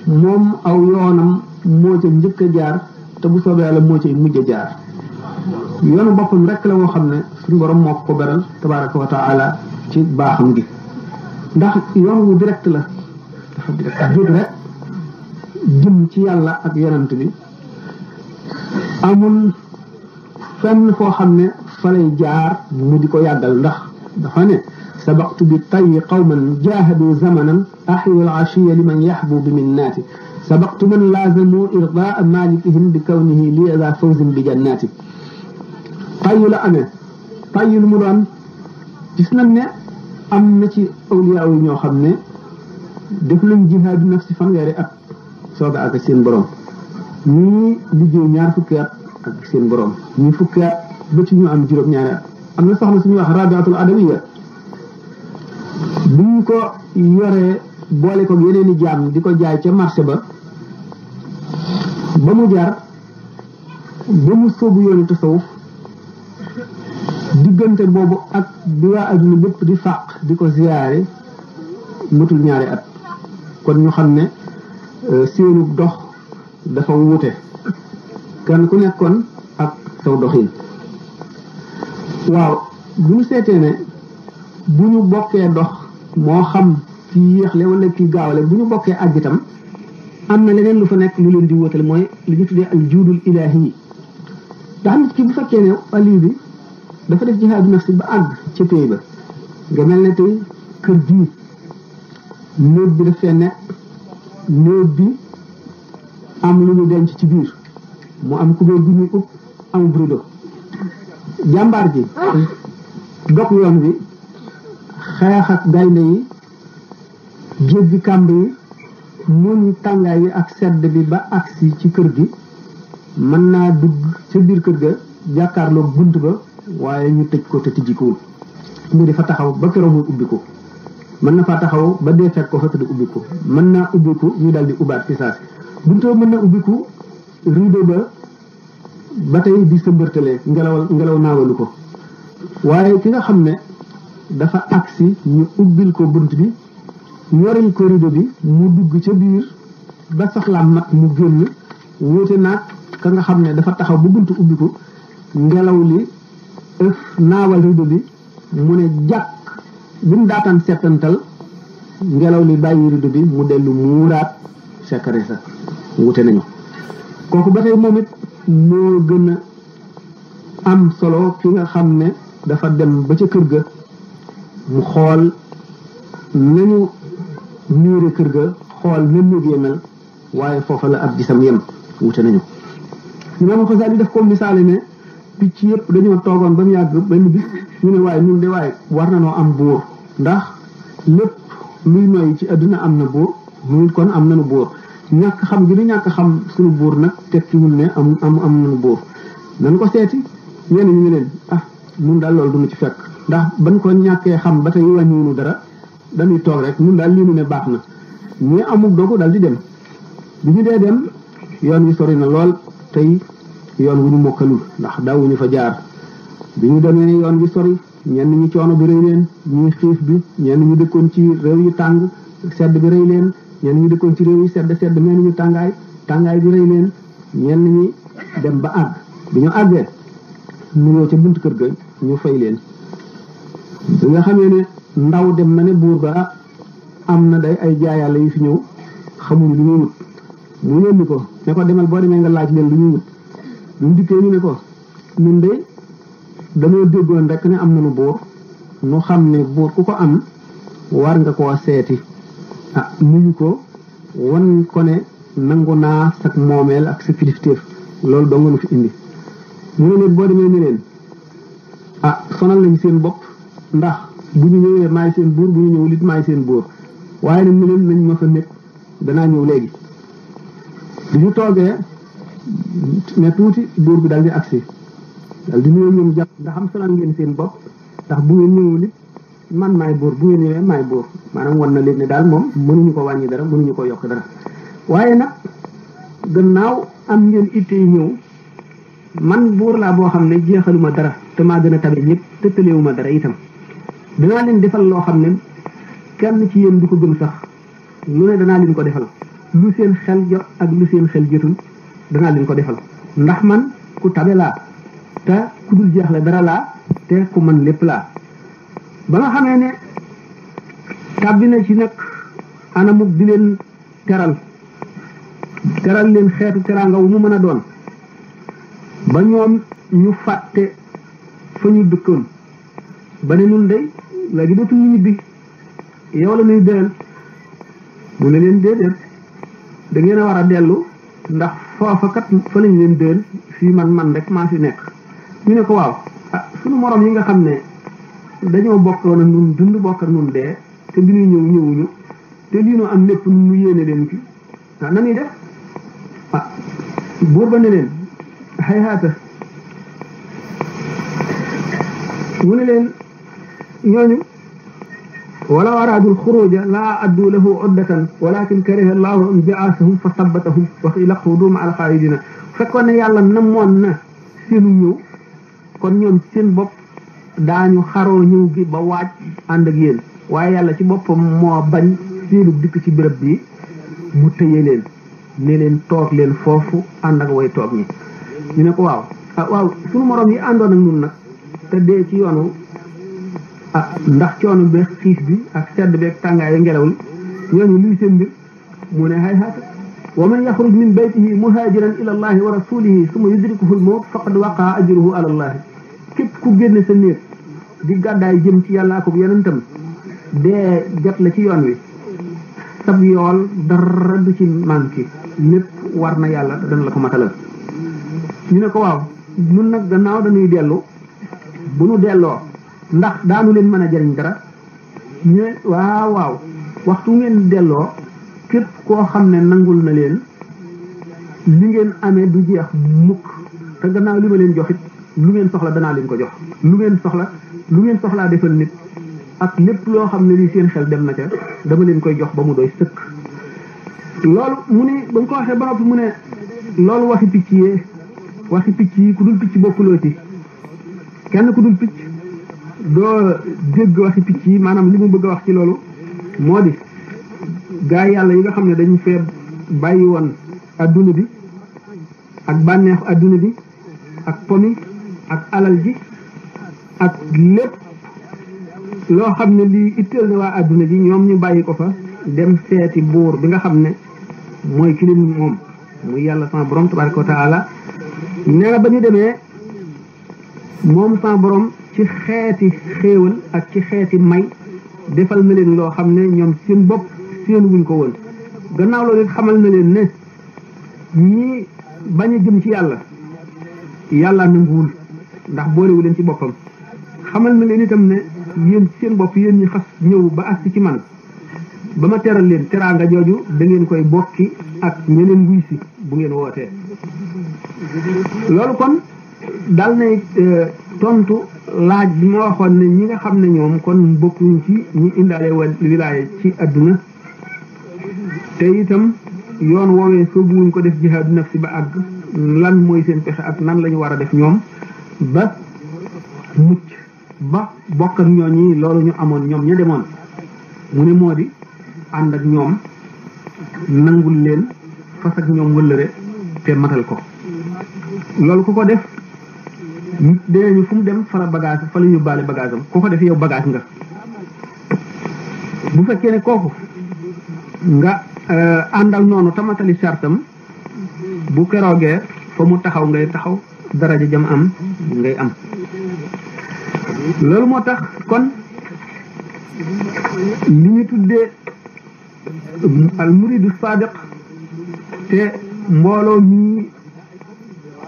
moom aw yoonam moo ca njëkk a jaar te bu soobee yàlla moo cay mujj a jaar yoonu boppam rek la moo xam ne suñu borom moo ko beral tabaraka wa taala ci baaxam gi ndax yoon wu direct la dafa direct jóg rek jëm ci yàlla ak yonent bi amul fenn foo xam ne fa lay jaar mu di ko yàggal ndax dafa ne sabaqtu bi tayyi qawman jahadu zamanan ahyu al-ashiya liman yaxbu bi minnaati sabaqtu man laazamu irdaa malikihim bi kawnihi li ida fawzin bi jannaati tayyu la amee tayyu lu mu doon gis nañ ne am na ci awliya yi ñoo xam ne def nañ jihaadu nafsi fanweeri at sooga ak seen borom ñii liggéey ñaar fukki at ak seen borom ñii fukki at ba ci ñu am juróom-ñaari at am na soxna suñuy wax rabiatul adawiya buñ ko yoree boole ko yeneen i jaam di ko jaay ca marché ba mu jaar ba mu sóobu yoonu tasawuf diggante boobu ak bi waa adduna bépp di fàq di ko ziyaare matul ñaari at kon ñu xam ne seenu dox dafa wuute kenn ku nekkoon ak saw doxin waaw bu ñu seetee ne bu ñu bokkee dox moo xam ki yéexle wala ki gaawle bu ñu bokkee àgg itam am na leneen lu fa nekk lu leen di wóotale mooy li ñu tuddee al juudul ilaahi yi ndax nit ki bu fekkee ne waliyu bi dafa def jihaadu nafsi ba àgg ca pay ba nga mel ne tey kër gii néeg bi daf fee nekk néeg bi am lu ñu denc ci biir mu am kubéer gu ñuy ub am rido jàmbaar ji dog yoon bi xeex ak gaynde yi jéggi kàmb yi muñ tàngaay yi ak sedd bi ba agsi ci kër gi mën naa dugg ca biir kër ga jàkkaarloog bunt ba waaye ñu tëj ko te tijjikuwul mu di fa taxaw ba keroog muy ubbiku mën na faa taxaw ba dee fekk ko fa te du ubbiku mën naa ubbiku ñu dal di ubbaat fi saasi bunt ba mën na ubbiku rideau ba tey di sa mbërtalee ngelaw naawalu ko waaye ki nga xam ne dafa agsi ñu ubbil ko bunt bi ñoril ko rideau bi mu dugg ca biir ba soxlaam mat mu génn wóote naag ka nga xam ne dafa taxaw ba bunt ubbiku ngelaw li ëf naawal rideau bi mu ne jàkk bi mu daataan settantal ngelaw li bàyyi rideau bi mu dellu muuraat secret sa wute nañu kooku ba tey moom it moo gën a am solo ki nga xam ne dafa dem ba ca kër ga mu xool nañu miire kër ga xool na néeg mel waaye foofa la ab gisam yem wute nañu Imaam Xasaali daf ko misaale ne picc yëpp dañoo toogoon ba mu yàgg benn bis ñu ne waaye ñun de waaye war na noo am buur ndax lépp luy noyyi ci àdduna am na buur ñun kon am nañu buur ñàkk xam gi du ñàkk xam suñu buur nag tekkiwul ne am nañu buur nañ ko seeti ñenn ñu ne leen ñun daal loolu duñu ci fekk ndax bañ ko ñàkkee xam ba tey wàññiwunu dara dañuy toog rek ñun daal lii nu ne baax na ñi amul dogu daal di dem bi ñu dee dem yoon wi sori na lool tey yoon wu ñu mokkalul ndax daawuñu fa jaar bi ñu demee yoon wi sori ñenn ñi coono bi rëy leen ñuy xiif bi ñenn ñi dëkkoon ci réew yu tàng sedd bi rëy leen ñenn ñi dëkkoon ci réew yu sedd mel ni ñu tàngaay bi rëy leen ñenn ñi dem ba àgg bi ñu àggee nuyoo ca buntu kër ga ñu fay leen bi nga xamee ne ndaw dem na ne buur ba am na day ay jaayàlla yu fi ñëw xamuñu lu ñuy wut mu yónni ko ne ko demal boo demee nga laaj leen lu ñuy wut bi mu dikkee ñu ne ko ñun de dañoo déggoon rek ne am nañu buur nu xam ne buur ku ko am war nga koo seeti nuyu ko wan ko ne nangu naa sak moomeel ak sa kilifteef loolu doo nga nu fi indi mu ne leen boo demee ne leen sonal nañ seen bopp ndax bu ñu ñëwee maay seen buur bu ñu ñëw lit maay seen buur waaye nag ne leen nañ ma fa nekk danaa ñëw léegi bi ñu toogee ne tuuti buur bi dal di agsi dal di nuyoo ñoom jàpp ndax xam sonal ngeen seen bopp ndax bu ngeen ñëwul it man maay buur bu ngeen ñëwee maay buur maanaam wan na leen ne daal moom mënuñu ko wàññi dara mënuñu ko yokk dara waaye nag gannaaw am ngeen itte yi ñëw man buur laa boo xam ne jeexaluma dara te maa gën a tabe ñëpp te tëleewuma dara itam danaa leen defal loo xam ne kenn ci yéen du ko gëm sax lu ne danaa leen ko defal lu seen xel jot ak lu seen xel jotul danaa leen ko defal ndax man ku tabe laa te ku dul jeexle dara laa te ku man lépp laa ba nga xamee ne tàbbi na ci nag anamuk di leen teral leen xeetu teraanga wu mu mën a doon ba ñoom ñu fàtte fa ñu dëkkoon ba ne ñun day léegi dootuñu ñibbi yow la ñuy delal mu ne leen déedéet da ngeen a war a dellu ndax foofa kat fa lañ leen dël fii man rek maa fi nekk ñu ne ko waaw sunu morom yi nga xam ne dañoo bokkoon ak nun dund bokk ak nun dee te bi ñuy ñëwuñu te lii noo am lépp nu yéene leen ki nanuy def buur ba ne leen hayhaata mu ne leen ñooñu wala araadul xuruja laa addu lahu uddatan walakin kariha allahu bi'aasahum fa sabbatahum wa qiila quudu ma'a al-qaa'idina fekkoon ne yàlla namoon na seenu ñëw kon ñoom seen bopp daañu xaroo ñëw gi ba waaj ànd ak yéen waaye yàlla ci boppam moo bañ seenu dikk ci béréb bi mu tëye leen ne leen toog leen foofu ànd ak way toog ñi ñu ne ko waaw waaw suñu morom yi àndoon ak ñun nag te dee ci yoonu ah ndax coono beeg xiif bi ak sedd beeg tàngaay ngelaw li ñooñu luy seen mbir mu ne hay haata wa man yaxruj min baytihi muhajiran ila allahi wa rasulihi summa yudrikuhu al-mawt faqad waqaa ajruhu ala allahi képp ku génne sa néeg di gàddaay jëm ci yàlla ak yonentam dee jot la ci yoon wi sab yool dara du ci manqué lépp war na yàlla te dana la ko matalal ñu ne ko waaw nun nag gannaaw dañuy dellu bu nu delloo ndax daanu leen mën a jëriñ dara ñu ne waaw waxtu ngeen delloo képp koo xam ne nangul na leen li ngeen amee du jeex mukk te gannaaw li ma leen joxit lu ngeen soxla danaa leen ko jox lu ngeen soxlaa defal nit ak lépp loo xam ne lii seen xel dem na ca dama leen koy jox ba mu doy sëkk loolu mu ne ba nga ko waxee ba noppi mu ne loolu waxi picc yi ku dul picc bokkuloo ci kenn ku dul picc doo dégg waxi picc yi maanaam li mu bëgg a wax ci loolu moo di gaa yàlla yi nga xam ne dañu fee bàyyi woon adduna bi ak bànneexu adduna bi ak pomi ak alal ji ak lépp loo xam ne lii itteel na waa adduna ji ñoom ñu bàyyi ko fa dem seeti buur bi nga xam ne mooy ki leen moom muy yàlla sama borom tabaraka wa taala nee na ba ñu demee moom sama borom ci xeeti xéewal ak ci xeeti may defal na leen loo xam ne ñoom seen bopp seen wuñ ko woon gannaaw loolu it xamal na leen ne ñii bañ a jëm ci yàlla nanguwul ndax boolewu leen ci boppam xamal na leen itam ne yéen seen bopp yéen ñi xas ñëw ba agsi ci man ba ma teral leen teraanga jooju da ngeen koy bokki ak ñeneen wuy si bu ngeen wootee loolu kon dal nay tontu laaj bi ma waxoon ne ñi nga xam ne ñoom kon bokkuñ ci ñi indaale wilaaya ci adduna te itam yoon woowee soobuwuñ ko def jihaadu nafsi ba àgg lan mooy seen pexe ak nan la ñu war a def ñoom ba mucc ba bokk ak ñooñi loolu ñu amoon ñoom ña demoon mu ne moo di ànd ak ñoom nangul leen fas ak ñoom wëllëre te matal ko loolu ku ko def nit dinañu fu mu dem fa la bagage fa la ñu baale bagage am ku ko def yow bagage nga bu fekkee ne kooku nga àndal noonu tamatali sartam bu keroogee fa mu taxaw ngay taxaw daraja jam am ngay am loolu moo tax kon li ñu tuddee al muridu sadiq te mbooloo mi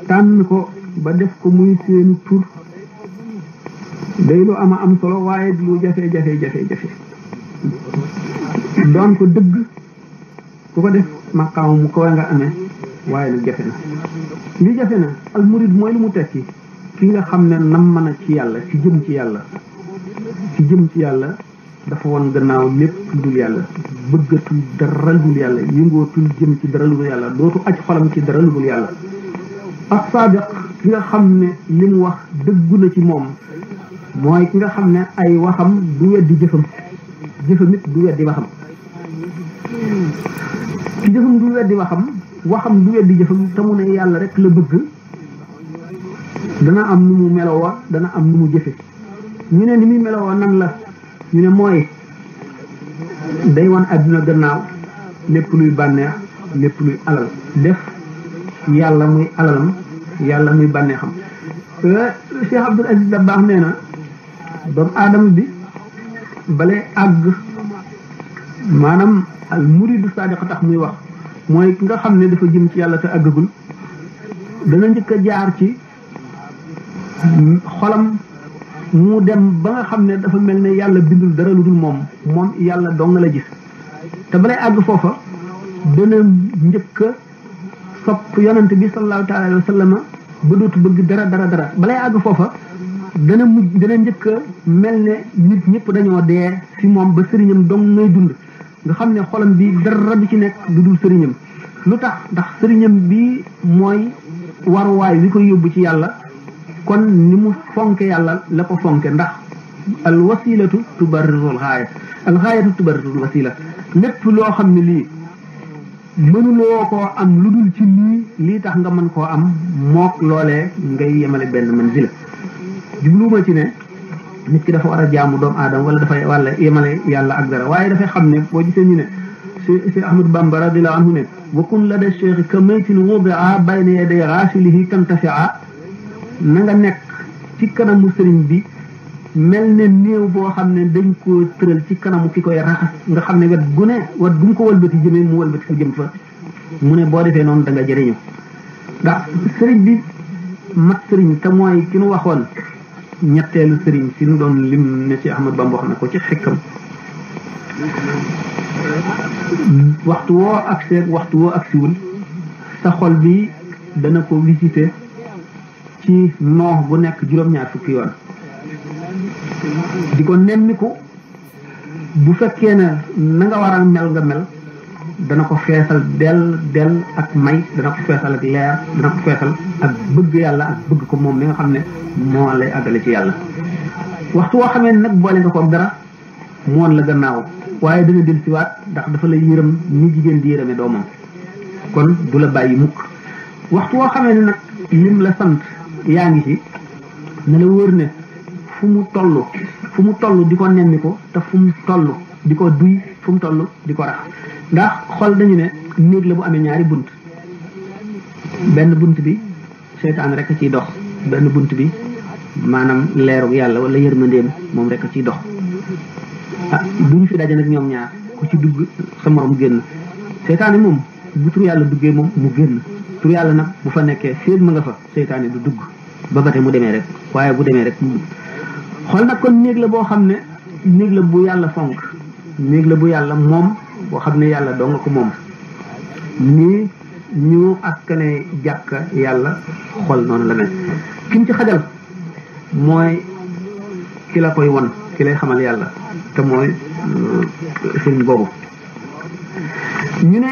tànn ko ba def ko muy seeni tur day lu ama am solo waaye lu jafe doon ko dëgg ku ko def maqaama mu ko nga amee waaye nag jafe na li jafe na al murid mooy lu mu tekki ki nga xam ne nam mën a ci yàlla ci jëm ci yàlla dafa woon gannaaw lépp lu dul yàlla bëggatul dara lu dul yàlla yëngootul jëm ci dara lu dul yàlla dootu aj xolam ci dara lu dul yàlla ak sadiq ki nga xam ne li mu wax dëggu na ci moom mooy ki nga xam ne ay waxam du weddi jëfam it du weddi waxam ki jëfam du weddi waxam du weddi jëfam te mu ne yàlla rek la bëgg dana am nu mu melowoo dana am nu mu jëfe ñu ne ni muy melowoo nan la ñu ne mooy day wan àdduna gannaaw lépp luy bànneex lépp luy alal def yàlla muy alalam yàlla muy bànneexam Cheikh Abdul Aziz Dabakh nee na doomu aadama bi bale àgg maanaam al muridu sadiq tax muy wax mooy ki nga xam ne dafa jëm ci yàlla te àggagul dana njëkk a jaar ci xolam mu dem ba nga xam ne dafa mel ne yàlla bindul dara lu dul moom yàlla dong la gis te balay àgg foofa dana njëkk a sopp yonent bi sallallahu taala alayhi wa sallam ba dootu bëgg dara balay àgg foofa dana njëkk a mel ne nit ñëpp dañoo dee fi moom ba sëriñam dong ngay dund nga xam ne xolam bi dara du ci nekk du dul sëriñam lu tax ndax sëriñam bi mooy waruwaay wi koy yóbbu ci yàlla kon ni mu fonke yàlla la ko fonke ndax al wasilatu tubarrirul xaaya al xaayatu tubarrirul wasila lépp loo xam ne lii mënuloo koo am lu dul ci lii tax nga mën koo am mook loolee ngay yemale benn manzila jubluuma ci ne nit ki dafa war a jaamu doomu aadama wala dafay wala yemale yàlla ak dara waaye dafay xam ne boo gisee ñu ne si Ahmadu Bamba radiyallahu anhu ne wa kun la da cheikh ka maytin wudia bayna yaday raasilihi tantafia na nga nekk ci kanamu sëriñ bi mel ne néew boo xam ne dañ ko tëral ci kanamu ki koy raxas nga xam ne wet gu mu ko wëlbati jëmee mu wëlbati ko jëm fa mu ne boo defee noonu da nga jëriñu ndax sëriñ bi mat sëriñ te mooy ki nu waxoon ñetteelu sëriñ si nu doon lim ne ci Ahmad Bamba wax na ko ci xekkam waxtu woo agsi waxtu woo agsiwul sa xol bi dana ko visité ci noox bu nekk juróom-ñaar fukki yoon di ko nemmiku bu fekkee ne na nga war a mel nga mel dana ko feesal del ak may dana ko feesal ak leer dana ko feesal ak bëgg yàlla ak bëgg ko moom mi nga xam ne moo lay àggale ci yàlla waxtu woo xamee nag boole nga ko ak dara moon la gannaaw waaye dana del siwaat ndax dafa la yërëm ni jigéen di yërëme doomam kon du la bàyyi mukk waxtu woo xamee ne nag lim la sant yaa ngi ci ne la wóor ne fu mu toll di ko nemmi ko te fu mu toll di ko duy fu mu toll di ko rax ndax xol dañu ne néeg la bu amee ñaari bunt benn bunt bi seytaan rek a ciy dox benn bunt bi maanaam leerug yàlla wala yërmandeem moom rek a ciy dox ah duñu fi daje nag ñoom ñaar ku ci dugg sa morom génn seytaane moom bu tur yàlla duggee moom mu génn tur yàlla nag bu fa nekkee féeg ma nga fa seytaane du dugg ba bate mu demee rek waaye bu demee rek mu dugg xol nag kon néeg la boo xam ne néeg la bu yàlla fonk néeg la bu yàlla moom boo xam ne yàlla doo nga ko moom nii ñu askane jàkka yàlla xol noonu la mel kim ci xajal mooy ki la koy won ki lay xamal yàlla te mooy sëriñ boobu ñu ne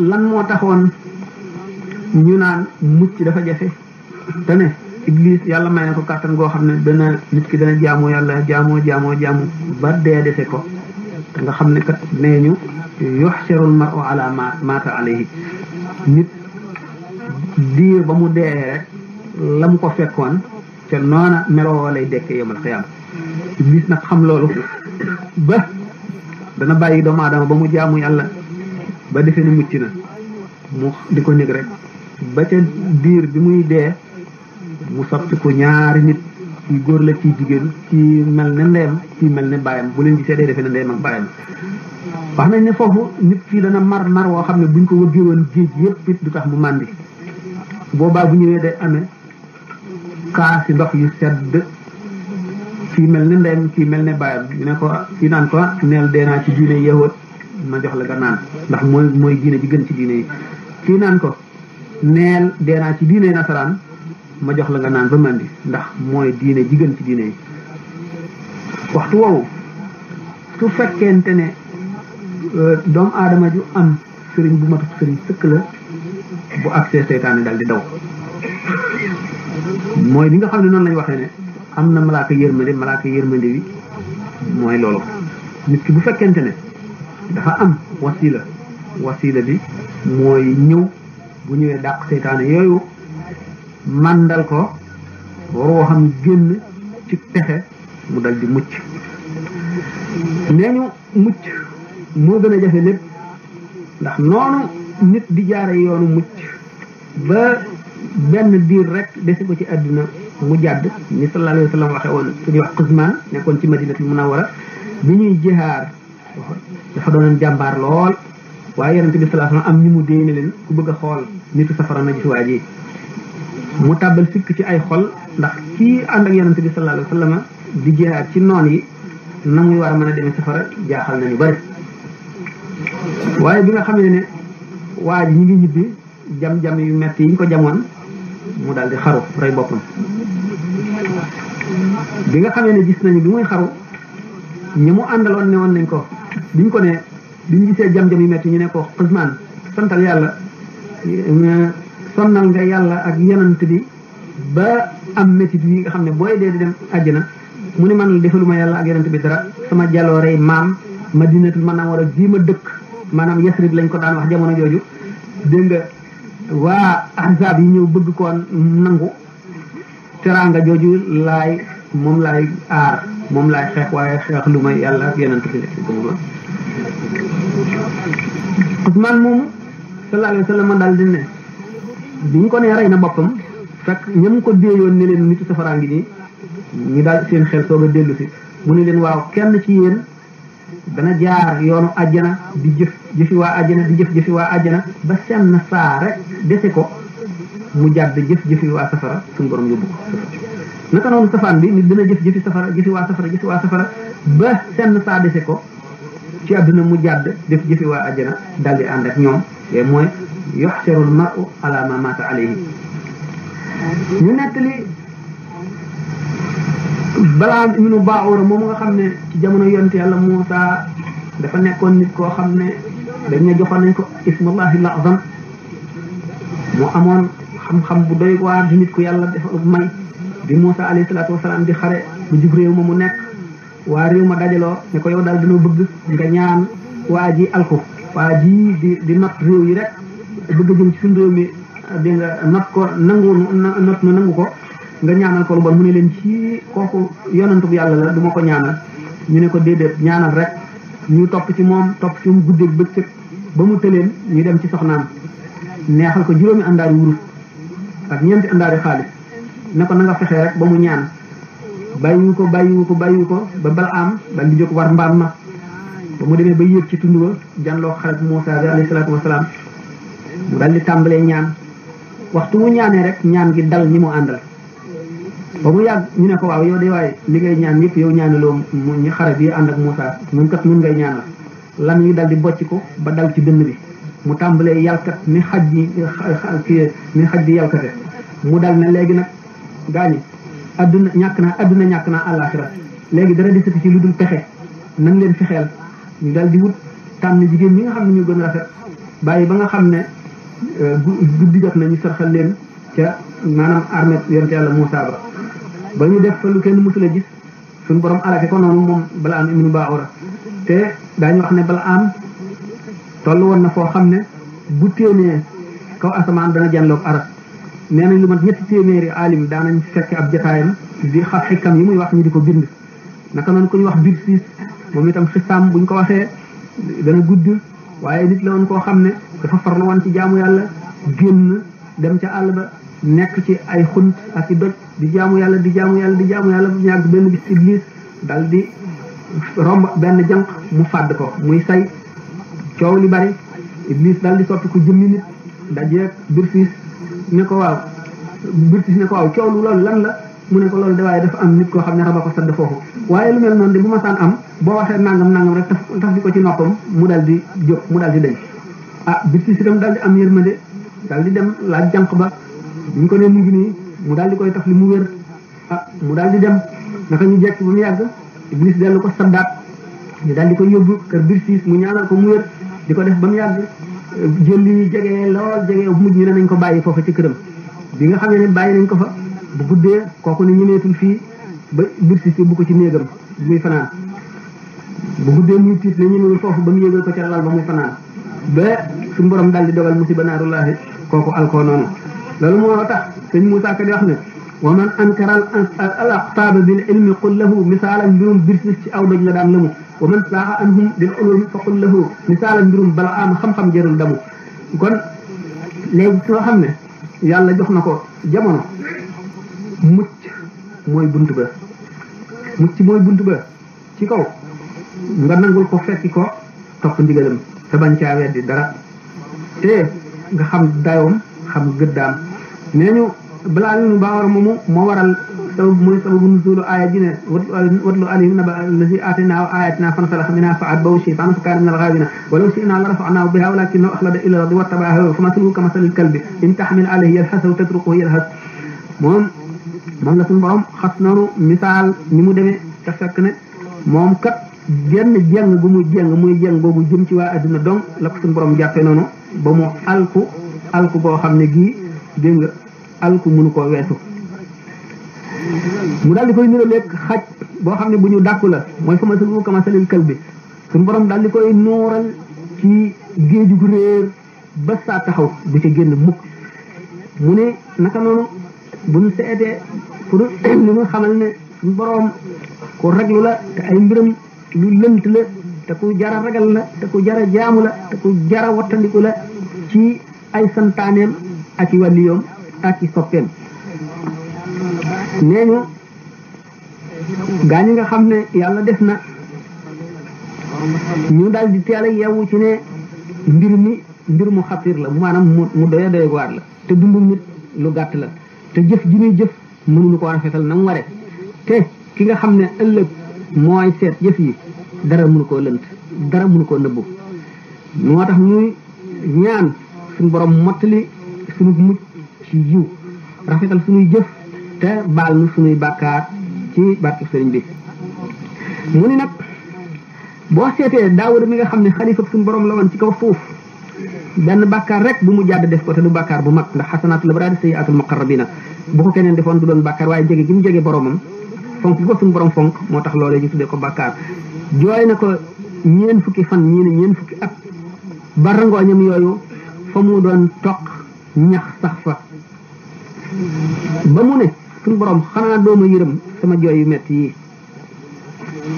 lan moo taxoon ñu naan mucc dafa jafe te ne Iblis yàlla may na ko kàttan goo xam ne dana nit ki dana jaamu yàlla jaamu ba dee dese ko te nga xam ne kat nee ñu yuxsharul mar'u ala maata alayhi nit diir ba mu dee rek la mu ko fekkoon ca noona meloo lay dekkee yomal xiyaam Iblis nag xam loolu ba dana bàyyi doomu aadama ba mu jaamu yàlla ba defee ne mucc na mu di ko nekk rek ba ca diir bi muy dee mu soppi ko ñaari nit ci góor la ci jigéen ci mel ne ndeyam ci mel ne bàyyam bu leen gisee day defee ne ndeyam ak bàyyam wax nañ ne foofu nit ki dana mar woo xam ne buñ ko wëggee woon géej yëpp it du tax mu màndi boobaa bu ñëwee day amee kaasi ndox yu sedd kii mel ne ndeyam kii mel ne bàyyam ñu ne ko kii naan ko neel dee naa ci diine yahud ma jox la nga naan ndax mooy diine ji gën ci diine yi kii naan ko neel dee naa ci diine nasaraan ma jox la nga naan ba mandi ndax mooy diine ji gën ci diine yi waxtu woowu su fekkente ne doomu aadama ju am sëriñ bu matut sëriñ sëkk la bu agsee seytaane dal di daw mooy li nga xam ne noonu lañu waxee ne am na malaaka yërmande bi mooy loolu nit ki bu fekkente ne dafa am wasila bi mooy ñëw bu ñëwee dàq seytaane yooyu màndal ko waroo xam génn ci pexe mu dal di mucc nee ñu mucc moo gën a jafe lépp ndax noonu nit di jaare yoonu mucc ba benn diir rek dese ko ci àddina mu jàdd ni sallallahu alayhi wa sallam waxe woon ku ñuy wax Quzman nekkoon ci Madinatul Munawwara bi ñuy jihaar dafa doonoon jàmbaar lool waaye yonent bi sallallahu alayhi wa sallam am ñu mu déy ne leen ku bëgg a xool nitu safara na gis waa ji mu tàbbal sikk ci ay xol ndax kii ànd ak yonent bi sallallahu alayhi wa sallam di jihaar ci noon yi na muy war a mën a demee safara jaaxal nañu bari waaye bi nga xamee ne waa ji ñu ngi ñibbi jam-jam yu metti yi ñu ko jamoon mu daal di xaru rey boppam bi nga xamee ne gis nañu bi muy xaru ñi mu àndaloon ne woon nañ ko biñ ko ne bi ñu gisee jam-jam yu metti ñu ne ko Quzman santal yàlla sonnal nga yàlla ak yonent bi ba am métit yi nga xam ne booy dee di dem àjjana mu ne man defaluma yàlla ak yonent bi dara sama jaloorey maam Madinatul Munawwara ji ma dëkk maanaam Yasrib lañ ko daan wax jamono jooju dégg nga waa ahzaab yi ñëw bëgg koo nangu teraanga jooju laay moom laay aar moom laay xeex waaye xeex lu may yàlla ak yonent bi Usmaan moomu sallallahu alayhi wa sallam daal di ne bi ñu ko nee rey na boppam fekk ñam ko déeyoon ne leen nitu safaraa ngi nii ñu daal seen xel soog a dellu si mu ne leen waaw kenn ci yéen dana jaar yoonu àjjana di jëfi waa àjjana di jëfi waa àjjana ba senn saa rek dese ko mu jàdd jëfi waa safara suñu borom yóbbu ko naka noonu safaan bi nit dana jëfi safara jëfi waa safara ba senn saa dese ko ci àdduna mu jàdd jëfi waa àjjana daldi ànd ak ñoom te mooy yuhsharul mar'u ala ma mata alayhi ñu nettali Balaam ibnu Baa'ura moom nga xam ne ci jamono yonent yàlla Muusaa dafa nekkoon nit koo xam ne dañ ne joxoon nañ ko ismullahi al-azam moo amoon xam-xam bu doy waar di nit ku yàlla defal may bi Muusaa alayhi salaatu wasalaam di xare bu jub réew ma mu nekk waa réew ma dajaloo ne ko yow daal dañoo bëgg nga ñaan waa ji alku waa ji di not réew yi rek bëgg jëm ci suñu réew mi di nga not ko nangu ko nga ñaanal ko lu bon mu ne leen ci kooku yonantu bu yàlla la du ma ko ñaanal ñu ne ko déedéet ñaanal rek ñu topp ci moom guddeeg bëccëg ba mu tëleen ñu dem ci soxnaam neexal ko juróomi àndaari wurus ak ñeenti àndaari xaalis ne ko na nga fexee rek ba mu ñaan bàyyiwu ko ba Balaam dal di jóg war mbaam ma ba mu demee ba yéeg ci tund wa janloo xarit Muusaa bi alayhi salaatu wasalaam mu dal di tàmbalee ñaan waxtu mu ñaanee rek ñaan gi dal ñi mu àndal ba mu yàgg ñu ne ko waaw yow de waaye li ngay ñaan yëpp yow ñaanaloo ñu xare bi ànd ak Muusaa ñun kat ñun ngay ñaanal lam yi dal di bocc ko ba dal ci dënn bi mu tàmbalee yalkat ni xaj di yalkate mu dal ne léegi nag gaañi adduna ñàkk naa àllaaxira léegi dara desati ci lu dul pexe nan leen fexeel ñu dal di wut tànn jigéen ñi nga xam ne ñu gën a rafet bàyyi ba nga xam ne guddi jot na ñu sarxal leen ca maanaam armée yonent yàlla Muusaa ba ñu def fa lu kenn mësula gis suñu borom alake ko noonu moom Balaam ibnu Baa'ura te daañu wax ne Balaam toll woon na foo xam ne bu téenee kaw asamaan dana janloog aras nee nañ lu mat ñetti téeméeri aalim daanañ fekk ab jotaayam di xam xikam yi muy wax ñu di ko bind naka noonu ku ñu wax biir siis moom itam xisaam buñ ko waxee dana gudd waaye nit la woon koo xam ne dafa farlu woon ci jaamu yàlla génn dem ca àll ba nekk ci ay xunt ak i doj di jaamu yàlla bu ñu yàgg benn bis Iblis dal di romb benn jànq mu fàdd ko muy say coow li bari Iblis dal di soppi ko jëmmi nit dajeeg Birsiis ne ko waaw coow lu loolu lan la mu ne ko loolu de waaye dafa am nit koo xam ne raba ko sadd foofu waaye lu mel noonu de bu ma saan am boo waxee nangam rek taf di ko ci noppam mu dal di jóg mu dal di deñ Birsiis itam dal di am yërmande dal di dem laaj jànq ba ñu ko ne mu ngi nii mu daal di koy taf li mu wér mu daal di dem naka ñu jekk ba mu yàgg Iblis dellu ko saddaat ñu daal di koy yóbbu kër Birsiis mu ñaanal ko mu wér di ko def ba mu yàgg jël li jege lool jege mujj ñu ne nañ ko bàyyi foofa ci këram bi nga xamee ne bàyyi nañ ko fa bu guddee kooku ne ñemeetul fii ba Birsiis bu ko ci néegam muy fanaan bu guddee muy tiit ne ñemewul foofu ba mu yéegal ko ca lal ba muy fanaan ba suñu borom daal di dogal musiba naarullaahi kooku alkoo noonu loolu moo tax sëñ Muusaa Ka di wax ne wa man ankara al aqtaaba bil ilmi qul lahu misaalan mbirum Birsiis ci aw doj la daan lëmu wa man saaxa anhum bil ulumi fa qul lahu misaalan mbirum Balaam xam-xam jarul damu kon léegi soo xam ne yàlla jox na ko jamono mucc mooy bunt ba ci kaw nga nangul ko fekki ko topp ndigalam te bañ caa weddi dara te nga xam dayoom xam gëddaam nee ñu Balaam ibnu Baa'ura moomu moo waral sababu nuzuulu aaya ji ne watlu alayhim naba allazi aataynaahu aayaatinaa fansalakha minhaa fa atba'ahu shaytaanu fa kaana minal ghaawiina walaw shi'naa la rafa'naahu bihaa walaakinnahu axlada ilal ardi wattabaa hawaahu fa mathaluhu ka masalil kalbi in tahmil alayhi yalhas aw tatrukuhu yalhas moom la suñu borom xas noonu misaal ni mu demee te fekk ne moom kat genn jeng gu muy jeng boobu jëm ci waa adduna donc la ko suñu borom jàppee noonu ba mu alku boo xam ne gii dégg nga alku mënu koo weesu mu daal di koy nira lekk xaj boo xam ne bu ñu dàkku la mooy fa masalu ka masalil kalbi suñu borom daal di koy nooral ci géeju gu réer ba saa taxaw du ca génn mukk mu ne naka noonu buñ seetee pour li ñu xamal ne suñu boroom ku raglu la te ay mbiram lu lënt la te ku jara ragal la te ku jara jaamu la te ku jara wattandiku la ci ay santaaneem ak i wàlliyoom ak i soppeem nee ñu gaa ñi nga xam ne yàlla def na ñu daal di teel a yeewu ci ne mbir mu xatir la maanaam mu doy doy waar la te dundu nit lu gàtt la te jëf ji ñuy jëf mënuñu ko rafetal na mu ware te ki nga xam ne ëllëg mooy seet jëf yi dara mënu koo lënt dara mënu koo nëbbu moo tax ñuy ñaan suñu borom mottali suñu mucc ci yiw rafetal suñuy jëf te baal nu suñuy bàkkaar ci barke sëriñ bi mu ni nag boo seetee Daawuda mi nga xam ne xalifa suñu borom la woon ci kaw suuf benn bàkkaar rek bu mu jàdd def ko te du bàkkaar bu mag ndax xasanaatul abraar sayyiaatul muqarrabiina bu ko keneen defoon du doon bàkkaar waaye jege gi mu jege boromam fonk gi ko suñu borom fonk moo tax loolee ñu tuddee ko bàkkaar jooy na ko ñeen fukki fan ñeen fukki at ba rangooñam yooyu fa mu doon toq ñax sax fa ba mu ne suñu borom xanaa dooma yërëm sama jooy yu metti yi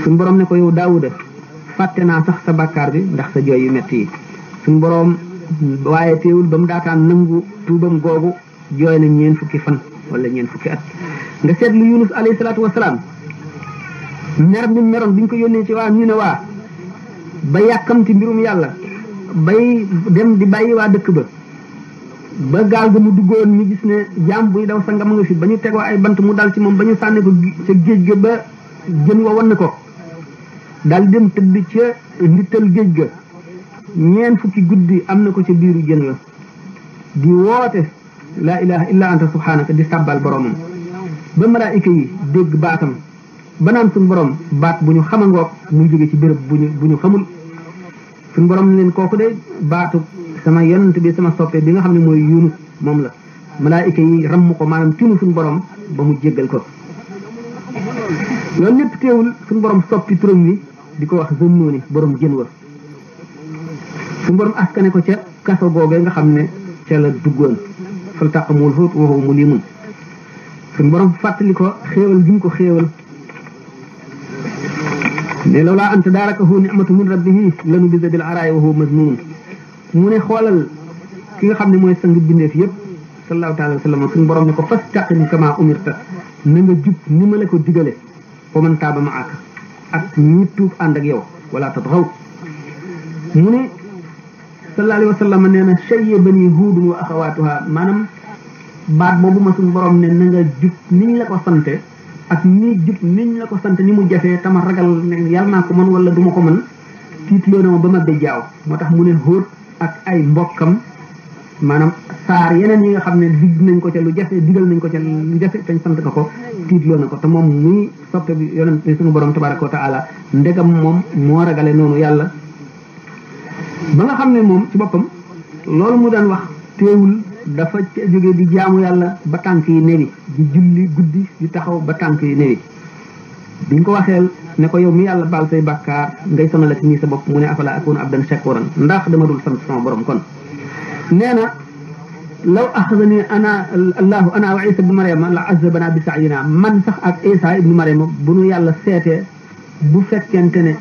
suñu borom ne ko yow Daawuda fàtte naa sax sa bàkkaar bi ndax sa jooy yu metti yi suñu borom waaye teewul ba mu daataan nangu tuubam googu jooy na ñeen fukki fan wala ñeen fukki at nga seetlu Yunus alayhi salaatu wasalaam mer mi meroon bi ñu ko yónnee ci waa ñu ne waa ba yàkkamti mbirum yàlla bay dem di bàyyi waa dëkk ba gaal ga mu duggoon ñu gis ne jaam buy daw sangam nga fi ba ñu tegoo ay bant mu dal ci moom ba ñu sànni ko ca géej ga ba jën wa wan ko daal dem tëdd ca ndittal géej ga ñeen fukki guddi am na ko ca biiru jën la di woote laa ilaha illa anta subhanaka di sàbbal boromam ba malaayika yi dégg baatam ba naan suñu borom baat bu ñu xamangoog muy jóge ci béréb bu ñu xamul suñu borom ne leen kooku de baatu sama yonent bi sama soppe bi nga xam ne mooy Yunus moom la malaayika yi ramm ko maanaam tinu suñu borom ba mu jéggal ko loolu lépp teewul suñu borom soppi turam wi di ko wax Zannuni borom jën wa suñu borom askane ko ca kaso googee nga xam ne ca la duggoon faltaqamul huut wa huwa mulimun suñu borom fàttali ko xéewal gi mu ko xéewal ne lawlaa an tadaarakahu ni'matu min rabbihi lanubida bil araa'i wa huwa mazmuum mu ne xoolal ki nga xam ne mooy sang bindeef yëpp sallallahu taala wa sallam suñu borom ne ko fastaqim kama umirta na nga jub ni ma la ko digale wa man taaba ma'aka ak ñi tuub ànd ak yow wala tatghaw mu ne sallallahu alayhi wa sallam nee na shayyabani huudun wa axawaatuha maanaam baat boobu ma suñu borom ne na nga jub niñ la ko sante ak ni jub niñ la ko sant ni mu jafee tama ragal ne yàlla naa ko mën wala du ma ko mën tiitloo na ma ba ma bejjaaw moo tax mu ne Hóot ak ay mbokkam maanaam saar yeneen yi nga xam ne digg nañ ko ca lu jafe digal nañ ko ca lu jafe te sant ko tiitloo na ko te moom muy soppe bi yonent bi suñu borom tabaraka wa taala ndegam moom moo ragale noonu yàlla ba nga xam ne moom ci boppam loolu mu daan wax teewul dafa jóge di jaamu yàlla ba tànk yi newi di julli guddi di taxaw ba tànk yi newi biñ ko waxeel ne ko yow mi yàlla baal say bàkkaar ngay sonalati nii sa bopp mu ne afala akunu abdan shakuran ndax dama dul sant sama borom kon nee na law axadani ana allahu ana wa isa ibnu mariama la azabana bi saayina man sax ak isa ibnu mariama bu nu yàlla seetee bu fekkente ne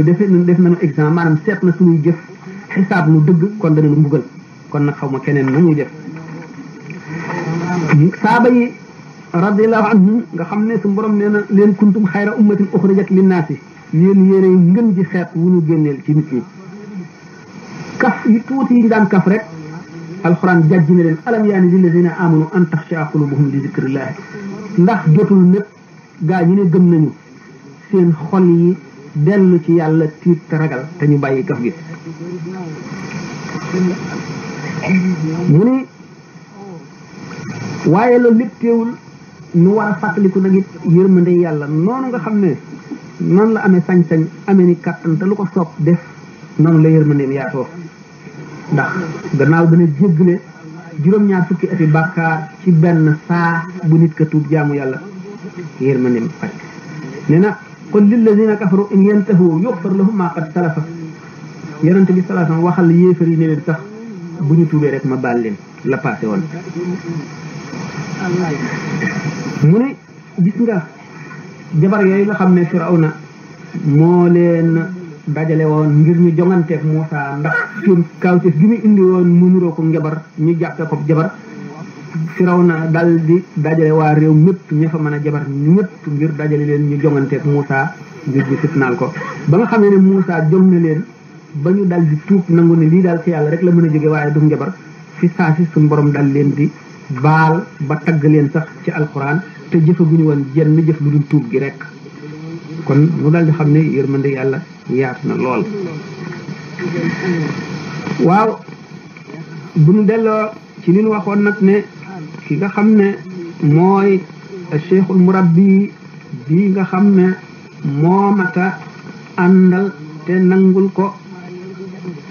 def nañu examen maanaam seet na suñuy jëf xisaab nu dëgg kon danañu mbugal kon nag xaw ma keneen na muy def saaba yi radiallahu anhum nga xam ne su borom nee na leen kuntum xayra ummatin uxrijat linnaasi yéen yéene ngën ji xeet wu ñu génneel ci nit ñi kaf yu tuuti yi ñu daan kaf rek alxuraan jàjji na leen alam yaani lillazina amanu an taxsha qulubuhum li zikrillahi ndax jotul népp gaa ñi ne gëm nañu seen xol yi dellu ci yàlla tiit te ragal te ñu bàyyi kaf gi mu ni waaye loolu lépp teewul ñu war a fàttaliku nag it yërmande yàlla noonu nga xam ne noonu la amee sañ-sañ amee ni kàttan te lu ko soob def noonu la yërmandeem yaatoo ndax gannaaw dana jéggale juróom-ñaar fukki ati bàkkaar ci benn saa bu nit ka tuub jaamu yàlla yërmandeem faj nee na qul lillazina kafaru in yantahu yughfar lahum ma qad salafa yonente bi sallallahu alayhi wasallam waxal yéefar yi ne leen sax bu ñu tuubee rek ma baal leen la passé woon mu ne gis nga jabar yooyu nga xam ne Firawna moo leen dajale woon ngir ñu jonganteeg Muusa ndax seen kawteef gi mu indi woon mu nuroo ko njabar ñu jàppe ko jabar Firawna dal di dajale waa réew ñëpp ña fa mën a jabar ñëpp ngir dajale leen ñu jonganteeg Muusa ngir di fitnaal ko ba nga xam ne Muusa jom na leen ba ñu dal di tuub nangu ne lii daal ci yàlla rek la mën a jóge waaye du njabar fi saa si suñu borom dal leen di baal ba tagg leen sax ci alquran te jëfaguñu woon jenn jëf lu dul tuub gi rek kon mu dal di xam ne yërmande yàlla yaatu na lool. waaw bu ñu delloo ci li ñu waxoon nag ne ki nga xam ne mooy cheikhul murabbi bi nga xam ne moo mata àndal te nangul ko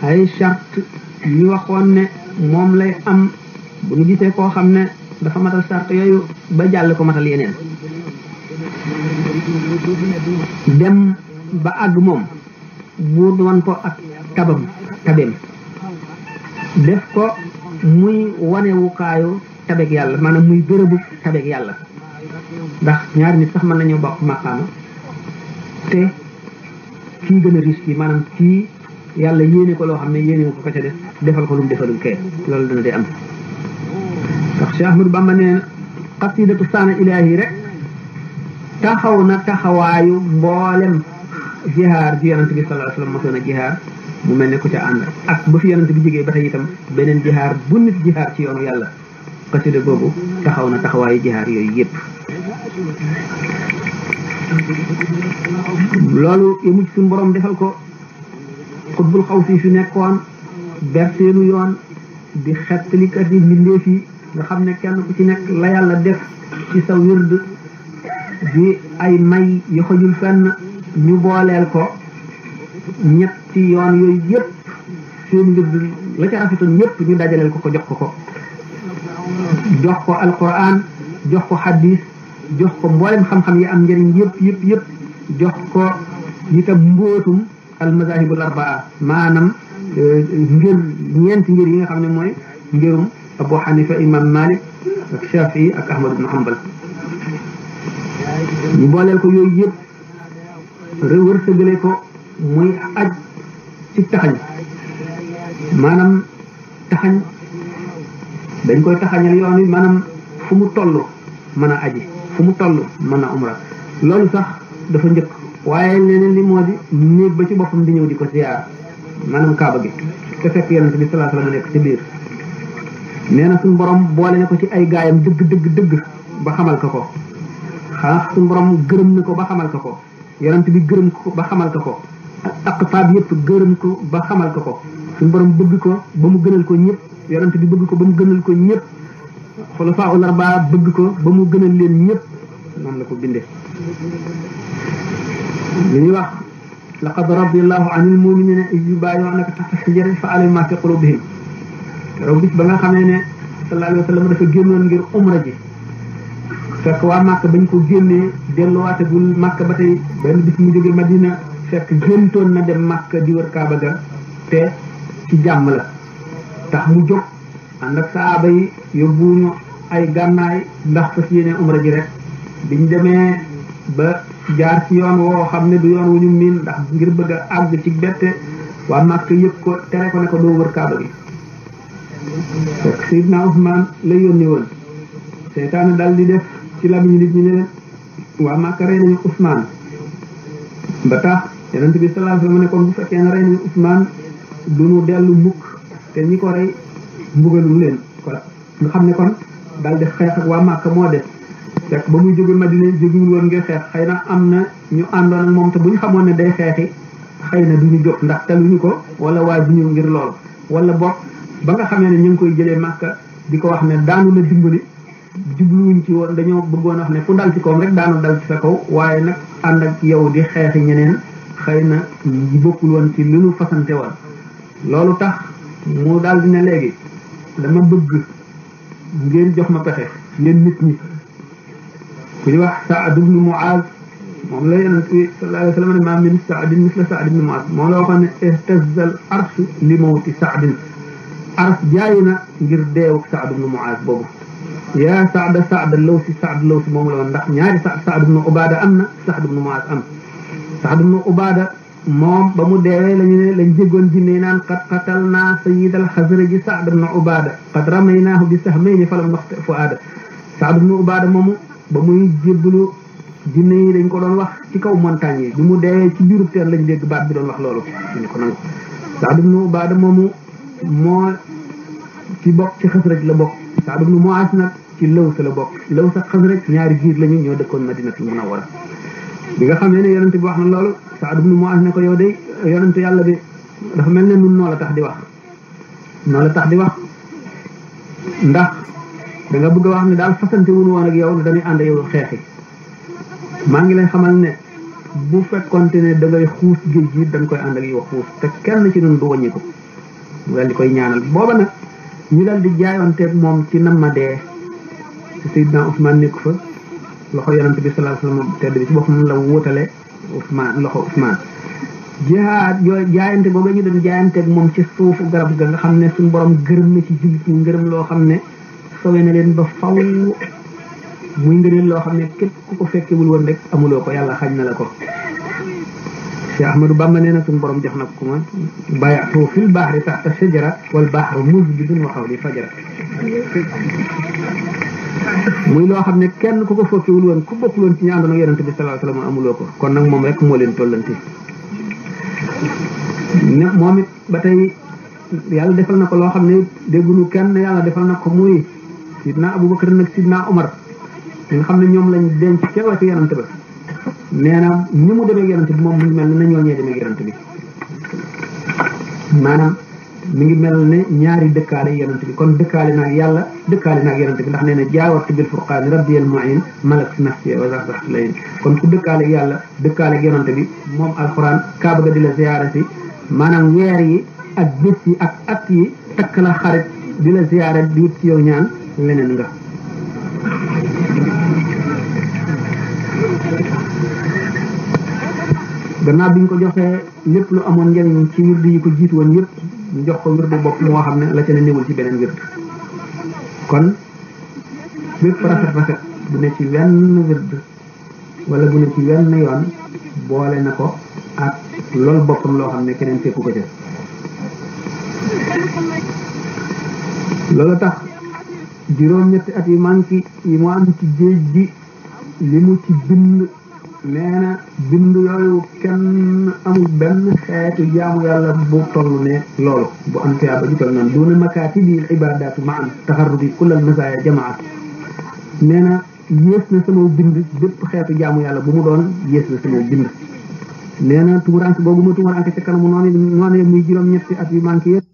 ay charte yi waxoon ne moom lay am bu ñu gisee koo xam ne dafa matal charte yooyu ba jàll ko matal yeneen dem ba àgg moom buur wan ko ak tabeem def ko muy wanewukaayu tabeeg yàlla maanaam muy bërëbu tabeeg yàlla ndax ñaari nit sax mën nañoo bokk maqaama te kii gën a riche kii maanaam kii yàlla yéene ko loo xam ne yéene ko ko ca def defal ko lu mu defalul kee loolu dana di am ndax Cheikh Ahmadou Bamba nee na xasidatu saana ilaahi rek taxaw na taxawaayu mboolem jihaar ji yonante bi sallallahu alayhi wasallam mosoon a jihaar mu mel ne ku ca ànd ak ba fi yonante bi jógee ba tey itam beneen jihaar bu nit jihaar ci yoonu yàlla xasida boobu taxaw na taxawaayu jihaar yooyu yépp loolu yëmu ci suñu borom defal ko xutbul xaw si fi nekkoon berseenu yoon di xettalikat yi mbindeef yi nga xam ne kenn ku ci nekk la yàlla def ci sa wird di ay may yu xajul fenn ñu booleel ko ñetti yoon yooyu yëpp seen wird la ca rafetoon yëpp ñu dajaleel ko jox ko alquran jox ko hadis jox ko mboolem xam-xam yi am njëriñ yëpp jox ko itam mbootum almazahibul arbaa maanaam ñeenti ngir yi nga xam ne mooy ngirum Abu Hanifa imam Malik ak Shafi'i ak Ahmad ibn Hanbal ñu booleel ko yooyu yëpp wërsëgale ko muy aj ci taxañ maanaam taxañ dañ koy taxañal yoon wi maanaam fu mu toll mën a aji fu mu toll mën a umra loolu sax dafa njëkk waaye leneen li moo di néeg ba ci boppam di ñëw di ko ziyaar maanaam kaaba gi te fekk yonent bi sallallahu alayhi wasallam nekk ci biir nee na suñu borom boole na ko ci ay gaayam dëgg ba xamal ko xanaa suñu borom gërëm na ko ba xamal ko yonent bi gërëm ko ba xamal ko aqtaab yëpp gërëm ko ba xamal ko suñu borom bëgg ko ba mu gënal ko ñëpp yonent bi bëgg ko ba mu gënal ko ñëpp xulafaa'ul arbaa bëgg ko ba mu gënal leen ñëpp noonu la ko bindee li ñuy wax laqad radiyallahu anil mu'minina iz yubayi'unaka tahta shajarati fa'alima ma fi qulubihim keroog bis ba nga xamee ne sallallahu alayhi wa sallam dafa génnoon ngir umra ji fekk waa Màkka bañ ko génnee delluwaatagul Màkka ba tey benn bis mu jóge Madina fekk géntoon na dem Màkka di wër Kaaba ga te ci jàmm la tax mu jóg ànd ak saaba yi yóbbuñu ay gànnaay ndax fas yéene umra ji rek biñ demee ba jaar ci yoon woo xam ne du yoon wu ñu miin ndax ngir bëgg a àgg ci bette waa Màkka yëpp ko tere ko ne ko doo wër Kaaba gi fekk Seydina Ousmane la yónni woon seytaane dal di def ci lamiñu nit ñi ne leen waa Màkka rey nañu Ousmane ba tax yonent bi sallallahu alayhi wasallam ne kon bu fekkee ne rey nañu Ousmane du ñu dellu mukk te ñi ko rey mbugalum leen voilà nga xam ne kon dal di xeex ak waa Màkka moo def fekk ba muy jóge Madina jógewul woon ngir xeex xëy na am na ñu àndoon ak moom te bu ñu xamoon ne day xeexi xëy na du ñu jóg ndax taluñu ko wala waa ji ñëw ngir loolu wala boog ba nga xamee ne ñu ngi koy jëlee Màkka di ko wax ne daanu la dimbali jubluwuñ ci woon dañoo bëggoon wax ne ku dal ci kawam rek daanu dal ci sa kaw waaye nag ànd ak yow di xeexi ñeneen xëy na bokkul woon ci li ñu fasante woon loolu tax mu daal di ne léegi dama bëgg ngeen jox ma pexe yéen nit ñi ku ñu wax Saad ibn Muaz moom la yonent bi sallallahu alayhi wa sallam ne ma min Saadin misla Saad ibn Muaz moom la waxoon ne ihtazzal arsh li mawti Saadin arsh jaayu na ngir deewu Saad ibn Muaz boobu yaa saada lawsi moom la woon ndax ñaari Saad ibnu Ubaada am na Saad ibnu Muaaz am Saad ibnu Ubaada moom ba mu deewee lañ déggoon jinne naan qad qatalnaa sayyidal Xasraji Saad ibnu Ubaada qad ramaynaahu bi sahmayni falam naxti fuaada Saad ibnu Ubaada moomu ba muy jébbalu jinne yi dañ ko doon wax ci kaw montagne yi bi mu deewee ci biiru teen lañ dégg baat bi doon wax loolu ñu ko nangu Saad ibnu Ubaada moomu moo ci bokk ci Xasraj la bokk Saad ibnu Muaaz nag ci Laws la bokk Laws ak Xasraj ñaari giir lañu ñoo dëkkoon Madinatul Munawwara bi nga xam ne yonent bi wax na loolu Saad ibnu Muaaz ne ko yow day yonent yàlla bi dafa mel ne nun noo la tax di wax ndax da nga bëgg a wax ne daal fasante wuñu woon ak yow ne dañuy ànd yow xeexi maa ngi lay xamal ne bu fekkonte ne da ngay xuus géej gi dañ koy ànd ak yow xuus te kenn ci nun du wàññi ko mu dal di koy ñaanal booba nag ñu dal di jaayoonteeg moom ci nam ma dee te Seydina Ousmane nekk fa loxo yonent bi sallallahu alayhi wasallam tedd bi ci boppam la wutale Ousmane loxo Ousmane jihaad yooyu jaayante boobu ñu doon jaayanteeg moom ci suufu garab ga nga xam ne suñu borom gërëm na ci jullit ñi ngërëm loo xam ne sowe na leen ba faw muy ngëneel loo xam ne képp ku ko fekkewul woon rek amuloo ko yàlla xañ na la ko Cheikh Ahmadou Bamba nee na suñu borom jox na ko ma bayatu fil bahri tahta shajara wal bahru muzbidun wa hawli fajara muy loo xam ne kenn ku ko fekkewul woon ku bokkul woon ci ñu àndoon ak yonent bi sallallahu alayhi wasallam amuloo ko kon nag moom rek moo leen tollanti ne moom it ba tey yàlla defal na ko loo xam ne dégguñu kenn yàlla defal na ko muy sidna Abubakar nag sidna Umar ñi nga xam ne ñoom lañ denc ca wetu yonent ba nee na ni mu demee yonent bi moom mu ngi mel ne na ñoo ñee demee yonent bi maanaam mi ngi mel ne ñaari dëkkaale yonent bi kon dëkkaale naag yàlla dëkkaale naag yonent bi ndax nee na jaawartu bil furqaani rabbiyal mu'in malak nafsi wa zaxzaxtu layin kon ku dëkkaale yàlla dëkkaale yonent bi moom alxuraan kaaba ga di la ziyaara si maanaam weer yi ak bés yi ak at yi takk la xarit di la ziyaara di wut ci yow ñaan leneen nga gannaaw bi ñu ko joxee lépp lu amoon njëriñ ci wird yi ko jiitu woon yëpp ñu jox ko wirdu bopp moo xam ne la ca ne néewul ci beneen wird kon bépp rafet bu ne ci wenn wird wala bu ne ci wenn yoon boole na ko ak loolu boppam loo xam ne keneen fekku ko ca loolu tax juróom-ñetti at yi manki yi mu am ci géej gi li mu ci bind nee na bind yooyu kenn amul benn xeetu jaamu yàlla bu toll ne loolu bu am tiyaaba ju toll noonu duna makaatibi ibadaatu ma am taxarrubi kullal masaaya jamaat nee na yées na sama bind bépp xeetu jaamu yàlla bu mu doon yées na sama bind nee na tumuranke boobu ma tumuranke ca kanamu noonu muy juróom-ñetti at yu manqué yëpp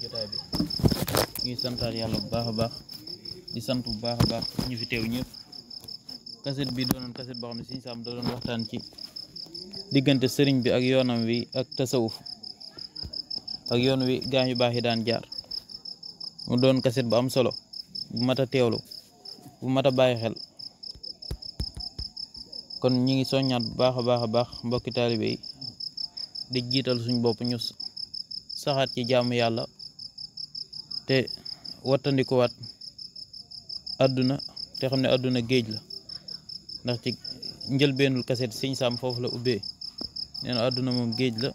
jotaay bi ñuy santaat yàlla bu baax a baax di sant bu baax a baax ñu fi teew ñëpp kaset bi doonoon kaset boo xam ne Sëriñ Sam da doon waxtaan ci diggante sëriñ bi ak yoonam wi ak tasawuf ak yoon wi gaa yu baax yi daan jaar mu doon kaset bu am solo bu mat a teewlu bu mat a bàyyi xel kon ñi ngi soññaat bu baax a baax mbokki taalibe yi di jiital suñ bopp ñu saxaat ci jaamu yàlla te wattandikuwaat àdduna te xam ne àdduna géej la ndax ci njëlbeenul kaset Sëriñ Sam foofu la ubbee nee na àdduna moom géej la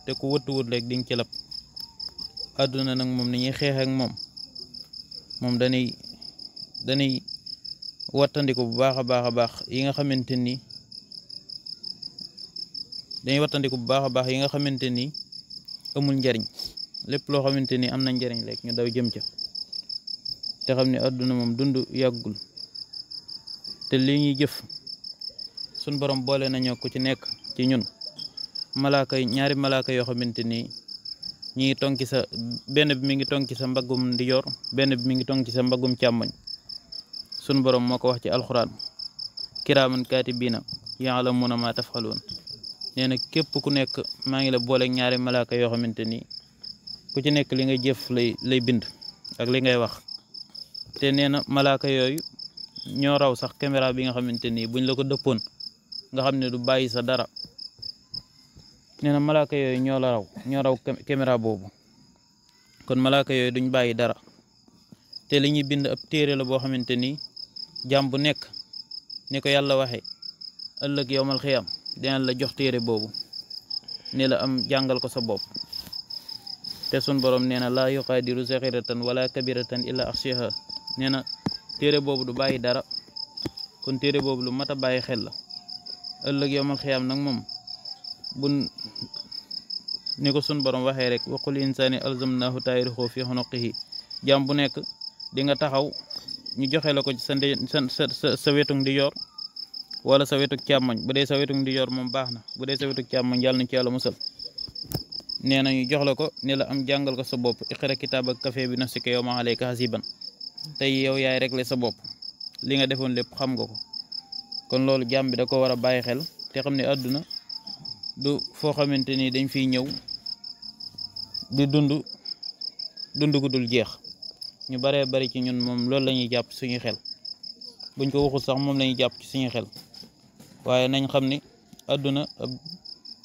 te ku wëttuwut rek di nga ci lab àdduna nag moom ni ñuy xeex ak moom dañuy wattandiku bu baax a baax yi nga xamante ni dañuy wattandiku bu baax a baax yi nga xamante ni amul njariñ lépp loo xamante ni am na njariñ rek ñu daw jëm ca te xam ne àdduna moom dund yàggul te li ñuy jëf suñ borom boole nañoo ko ci nekk ci ñun ñaari malaaka yoo xamante ni ñi ngi tonki sa benn bi mi ngi tonki sa mbaggum ndijoor benn bi mi ngi tonki sa mbaggum càmmoñ suñ borom moo ko wax ci alxuraan kiraaman kaatibiina ya'lamuuna maa taf'aluun nee na képp ku nekk maa ngi la booleeg ñaari malaaka yoo xamante ni ku ci nekk li ngay jëf lay bind ak li ngay wax te nee na malaaka yooyu ñoo raw sax caméra bi nga xamante ni buñ la ko dëppoon nga xam ne du bàyyi sa dara nee na malaaka yooyu ñoo raw caméra boobu kon malaaka yooyu duñ bàyyi dara te li ñuy bind ab téere la boo xamante ni jaam bu nekk ni ko yàlla waxe ëllëg yowmal xiyam dina la jox téere boobu ne la am jàngal ko sa bopp te sun borom nee na laa yuqaadiru saxiratan wala kabiratan illa axsiha nee na téere boobu du bàyyi dara kon téere boobu lu mat a bàyyi xel la ëllëg yowmal xiyam nag moom bun ni ko sun borom waxee rek waqul insaani alzamnahu tayrixoo fi xunuqihi jaam bu nekk di nga taxaw ñu joxe la ko ci sa wetuk ndijoor wala sa wetuk càmmoñ bu dee sa wetuk ndijoor moom baax na bu dee sa wetuk càmmoñ yàlla na ci yàlla musal nee na ñu jox la ko ne la am jàngal ko sa bopp iqra kitaabaka kafaa bi nafsika yawma alayka hasiban tey yow yaay réglé sa bopp li nga defoon lépp xam nga ko kon loolu jaam bi da ko war a bàyyi xel te xam ne àdduna du foo xamante ni dañ fiy ñëw di dund gu dul jeex ñu baree bari ci ñun moom loolu la ñuy jàpp suñu xel buñ ko waxul sax moom la ñuy jàpp ci suñu xel waaye nañ xam ni àdduna ab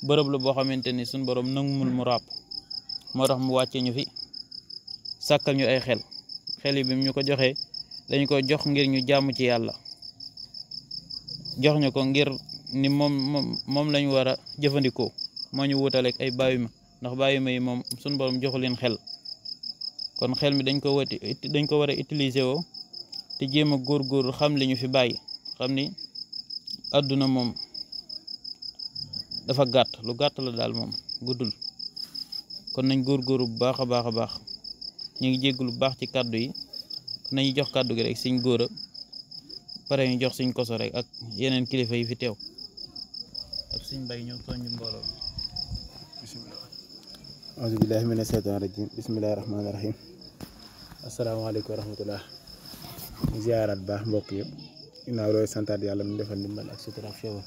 bërëb la boo xamante ni suñ borom nangumul mu ràpp moo tax mu wàcce ñu fi sàkkal ñu ay xel yi bi ñu ko joxee dañ ko jox ngir ñu jàmm ci yàlla jox ñu ko ngir ni moom lañ war a jëfandikoo moo ñu wutaleeg ay bàyyima ndax bàyyima yi moom suñ borom joxu leen xel kon xel mi dañ ko war a utiliser woo te jéem a góorgóorlu xam li ñu fi bàyyi xam ni àdduna moom dafa gàtt lu gàtt la daal moom guddul kon nañ góorgóorlu bu baax a baax a baax ñu ngi jégglu bu baax ci kàddu yi nañu jox kàddu gi rek suñ góor a pare ñu jox suñ koso rek ak yeneen kilifa yi fi teew ak suñ bay ñëw soññu mbooloo bismillah auzu billahi mina shaytaani rajim bismillahi rahmaani rahim asalaamaaleykum wa rahmatullah ñu ziaraat baax mbokk yëpp ginnaaw looy santaat yàlla mu defal ndimbal ak sutura ak xéwal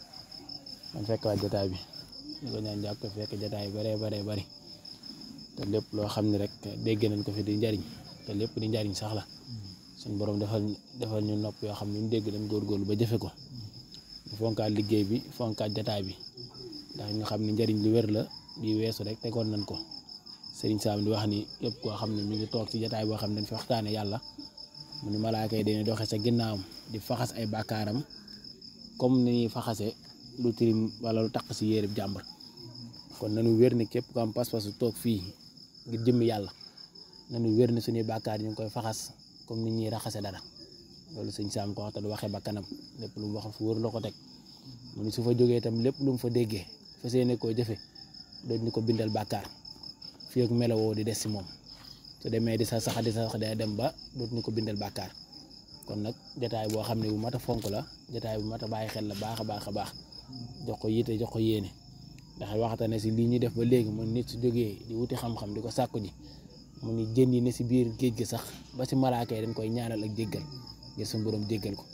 man fekk waa jotaay bi ñu ko ñaan jàpp ko fekk jotaay bare bari te lépp loo xam ne rek dégg nañ ko fi di njariñ te lépp di njariñ sax la suñ borom defal ñu nopp yoo xam ne ñu dégg dañ góorgóorlu ba jëfe ko ñu fonkaat liggéey bi fonkaat jotaay bi ndax ñu xam ne njariñ lu wér la bi weesu rek tegoon nañ ko Sëriñ Saam di wax ni yëpp koo xam ne mi ngi toog ci jotaay boo xam ne dañ fi waxtaane yàlla mu ni malaaka yi dañuy doxe sa ginnaawam di faxas ay bàkkaaram comme ni ñuy faxase lu tirim wala lu taq si yéereb jàmbur kon nañu wér ni képp ko am pas-pasu toog fii ngir jëmmi yàlla nañu wér ni suñuy bàkkaar ñu ngi koy faxas comme ni ñuy raxase dara loolu Sëriñ Saam ko wax te du waxee ba kanam lépp lu mu wax fu wër la ko teg mu ni su fa jógee itam lépp lu mu fa déggee fa seene koo jëfe doon ñu ko bindal bàkkaar fii ak melowoo di des si moom su demee di sax day dem ba dootuñu ko bindal bàkkaar kon nag jotaay boo xam ne bu mat a fonk la jotaay bu mat a bàyyi xel la baax a baax jox ko yitte jox ko yéene ndax waxtaane si lii ñuy def ba léegi mu nit su jógee di wuti xam-xam di ko sàkku ji mu ni jën yi ne si biir géej gi sax ba si malaaka yi dañ koy ñaanal ak jéggal ngir suñu borom jéggal ko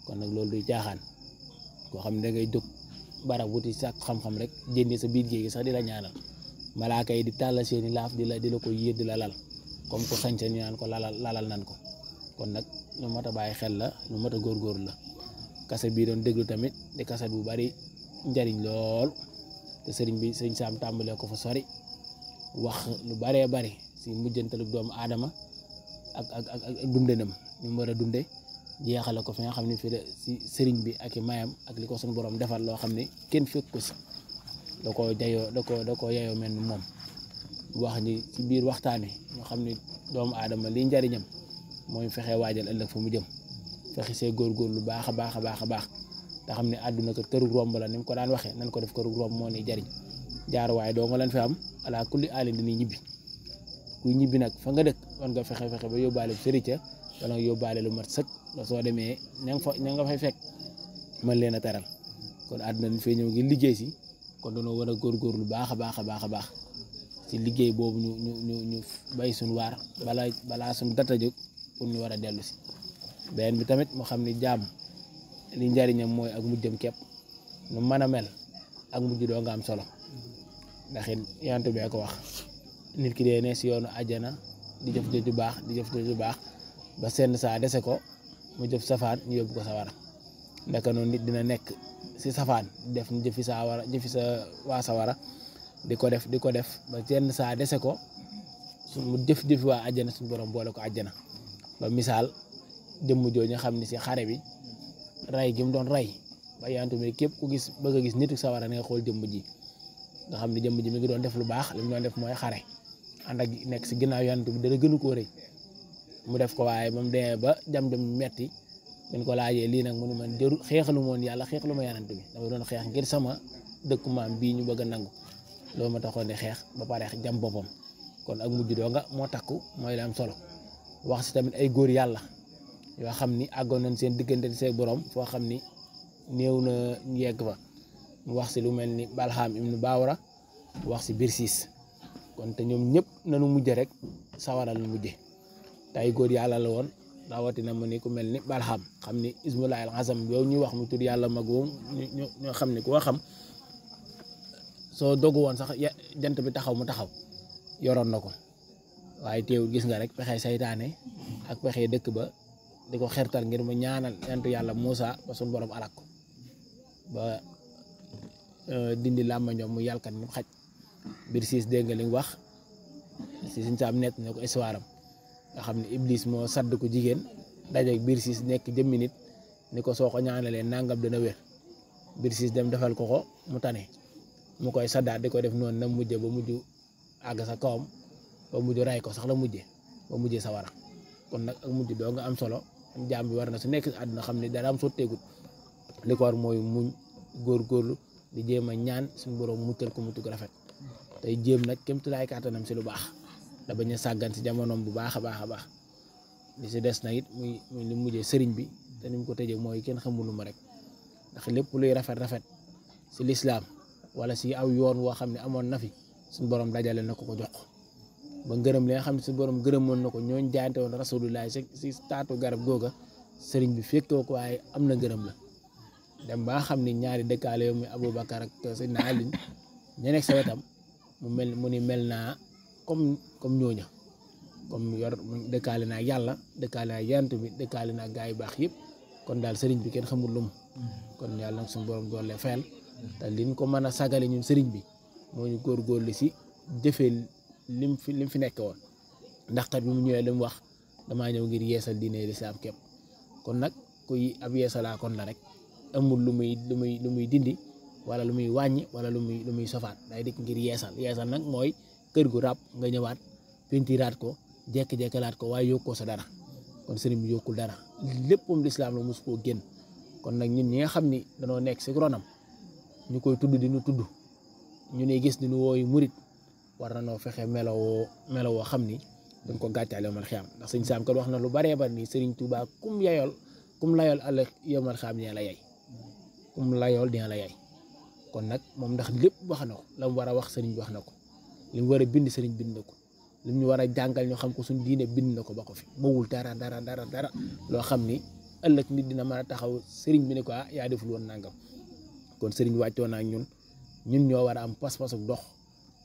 kon nag loolu du caaxaan koo xam ne da ngay jóg barab wuti sàkku xam-xam rek jën yi sa biir géej gi sax di la ñaanal malaaka yi di tàllal seeni laaf di la ko yéer di la lal comme ko sañse ñu naan ko lalal nan ko kon nag lu mat a bàyyi xel la lu mat a góorgóorlu la kaset bii doon déglu tamit di kaset bu bari njariñ lool te sëriñ Saam tàmbalee ko fa sori wax lu baree bari si mujjantalu doomu aadama ak dundenam ñu mu war a dunde jeexale ko fi nga xam ne fii si sëriñ bi ak i mayam ak li ko suñu borom defal loo xam ne kenn fekk ko si da koo yayoo mel ni moom wax ni ci biir waxtaan wi ñoo xam ne doomu aadama li njariñam mooy fexe waajal ëllëg fa mu jëm fexe see góorgóorlu baax a baax te xam ne àdduna ko kërug romb la ni mu ko daan waxee nan ko def kërug romb moo ni jariñ jaar waaye doo nga leen fi am ala kulli aalin dañuy ñibbi kuy ñibbi nag fa nga dëkk war nga fexe ba yóbbaale sërica wala nga yóbbaale lu mat sëkk la soo demee ña nga fay fekk mën leen a teral kon àdduna dañ fay ñëw ngir liggéey si kon dañoo war a góorgóorlu baax a baax ci liggéey boobu ñu bay suñu waar balaa suñu data jóg pour ñu war a dellu si beneen bi tamit moo xam ni jaam li njariñam mooy ak mujjam képp nu mën a mel ak mujj doo nga am solo ndax it yant bee ko wax nit ki dee ne si yoonu àjjana di jëf jëf ju baax ba senn saa dese ko mu jëf safaan ñu yóbbu ko sawara ndaka noonu nit dina nekk si safaan def ñu jëfi sa waa sawara di ko def ba senn saa dese ko mu jëf waa àjjana suñu borom boole ko àjjana ba misaal jëmm jooju xam ni si xare bi ray gi mu doon ray ba yantu mi képp ku gis bëgg a gis nitu sawara nga xool jëmm ji nga xam ne jëmm ji mi ngi doon def lu baax li mu doon def mooy xare ànd ak nekk si ginnaaw yantu bi dara gënu koo rëy mu def ko waaye ba mu demee ba jam-jam metti dañ ko laajee lii nag mu ne man jëru xeexalu moon yàlla xeexalu ma yanant bi dama doon xeex ngir sama dëkku maam bii ñu bëgg a nangu loolu ma taxoon di xeex ba pare jam boppam kon ak mujj doo nga moo takku mooy la am solo wax si tamit ay góor yàlla yoo xam ni àggoon nañ seen diggante seen borom foo xam ni néew na ñu yegg fa mu wax si lu mel ni Balham ibnu Baawra wax si Birsiis kon te ñoom ñëpp nanu mujje rek sawaral nu mujje te ay góor yàlla la woon rawatina mu ni ku mel ni Balham xam ni ismullahi al-azam yow ñuy wax mu tur yàlla mag woon ñoo xam ni koo xam soo dogu woon sax jant bi taxaw mu taxaw yoroon na ko waaye teewul gis nga rek pexe saytaane ak pexe dëkk ba di ko xertal ngir mu ñaanal yantu yàlla Muusa ba suñu borom alak ko ba dindi làmmañoom mu yàlkat ni xaj Birsiis dégg nga li mu wax si suñ saam nett ne ko histoire am nga xam ne Iblis moo sadd ko jigéen dajeeg Birsiis nekk jëmmi nit ni ko soo ko ñaanalee nangam dana wér Birsiis dem defal ko mu tane mu koy saddaat di ko def noonu na mujje ba mujj àgg sa kawam ba mujj ray ko sax la mujje ba mujjee sawara kon nag ak mujj doo nga am solo jaam bi war na su nekk àdduna xam ne dara am sotteegut li ko war mooy muñ góorgóorlu di jéem a ñaan suñu borom muccal ko mucc gu rafet tey jéem nag kéem tolluwaay kàttanam si lu baax da bañ a sàggan si jamonoom bu baax a baax a baax li si des na it muy li mujjee sëriñ bi te ni mu ko tëjee mooy kenn xamul ma rek ndax lépp luy rafet si lislaam wala si aw yoon woo xam ne amoon na fi suñu borom dajale na ko jox ba ngërëm li nga xam ne suñu borom gërëmoon na ko ñooñ jaante woon rasulullah si taatu garab googa sëriñ bi fekkoo ko waaye am na ngërëm la dem ba nga xam ni ñaari dëkkaale yow muy Aboubacar ak Seydina Ali ña nekk sa wetam mu ni mel naa comme ñooña comme yor dëkkaale naa yàlla dëkkaale naa yant bi dëkkaale naa gaa yu baax yëpp kon daal sëriñ bi kenn xamul lum kon yàlla nag suñu borom doole fayal te liñ ko mën a sagale ñun sëriñ bi moo ñu góorgóorlu si jëfee lim fi nekk woon ndax kat bi mu ñëwee li mu wax damaa ñëw ngir yeesal diine lislaam képp kon nag kuy ab yeesalaa kon la rek amul lu muy dindi wala lu muy wàññi wala lu muy sofaat day dikk ngir yeesal nag mooy kër gu ràbb nga ñëwaat pentiraat ko jekk-jekkalaat ko waaye yokkoo sa dara kon sëriñ bi yokkul dara léppam lislaam la mosu koo génn kon nag ñun ñi nga xam ni danoo nekk si ronam ñu koy tudd di ñu tudd ñu ne gis ni ñu wooyu murit war na noo fexe melowoo xam ni dañ ko gàccaal yomal xiyaam ndax sëñ Saam kat wax na lu baree bari ni sëriñ Tuubaa kum layool àll yomal xiyaam dina la yay kum layool dina la yay kon nag moom ndax lépp wax na ko la mu war a wax sëriñ bi wax na ko li mu war a bind sëriñ bind na ko li mu ñu war a jàngal ñu xam ko suñ diine bind na ko ba ko fi bawul dara loo xam ni ëllëg nit dina mën a taxaw sëriñ bi ne ko yaa deful woon nangam kon sëriñ wàccoo naa ñun ñoo war a am pas-pasu dox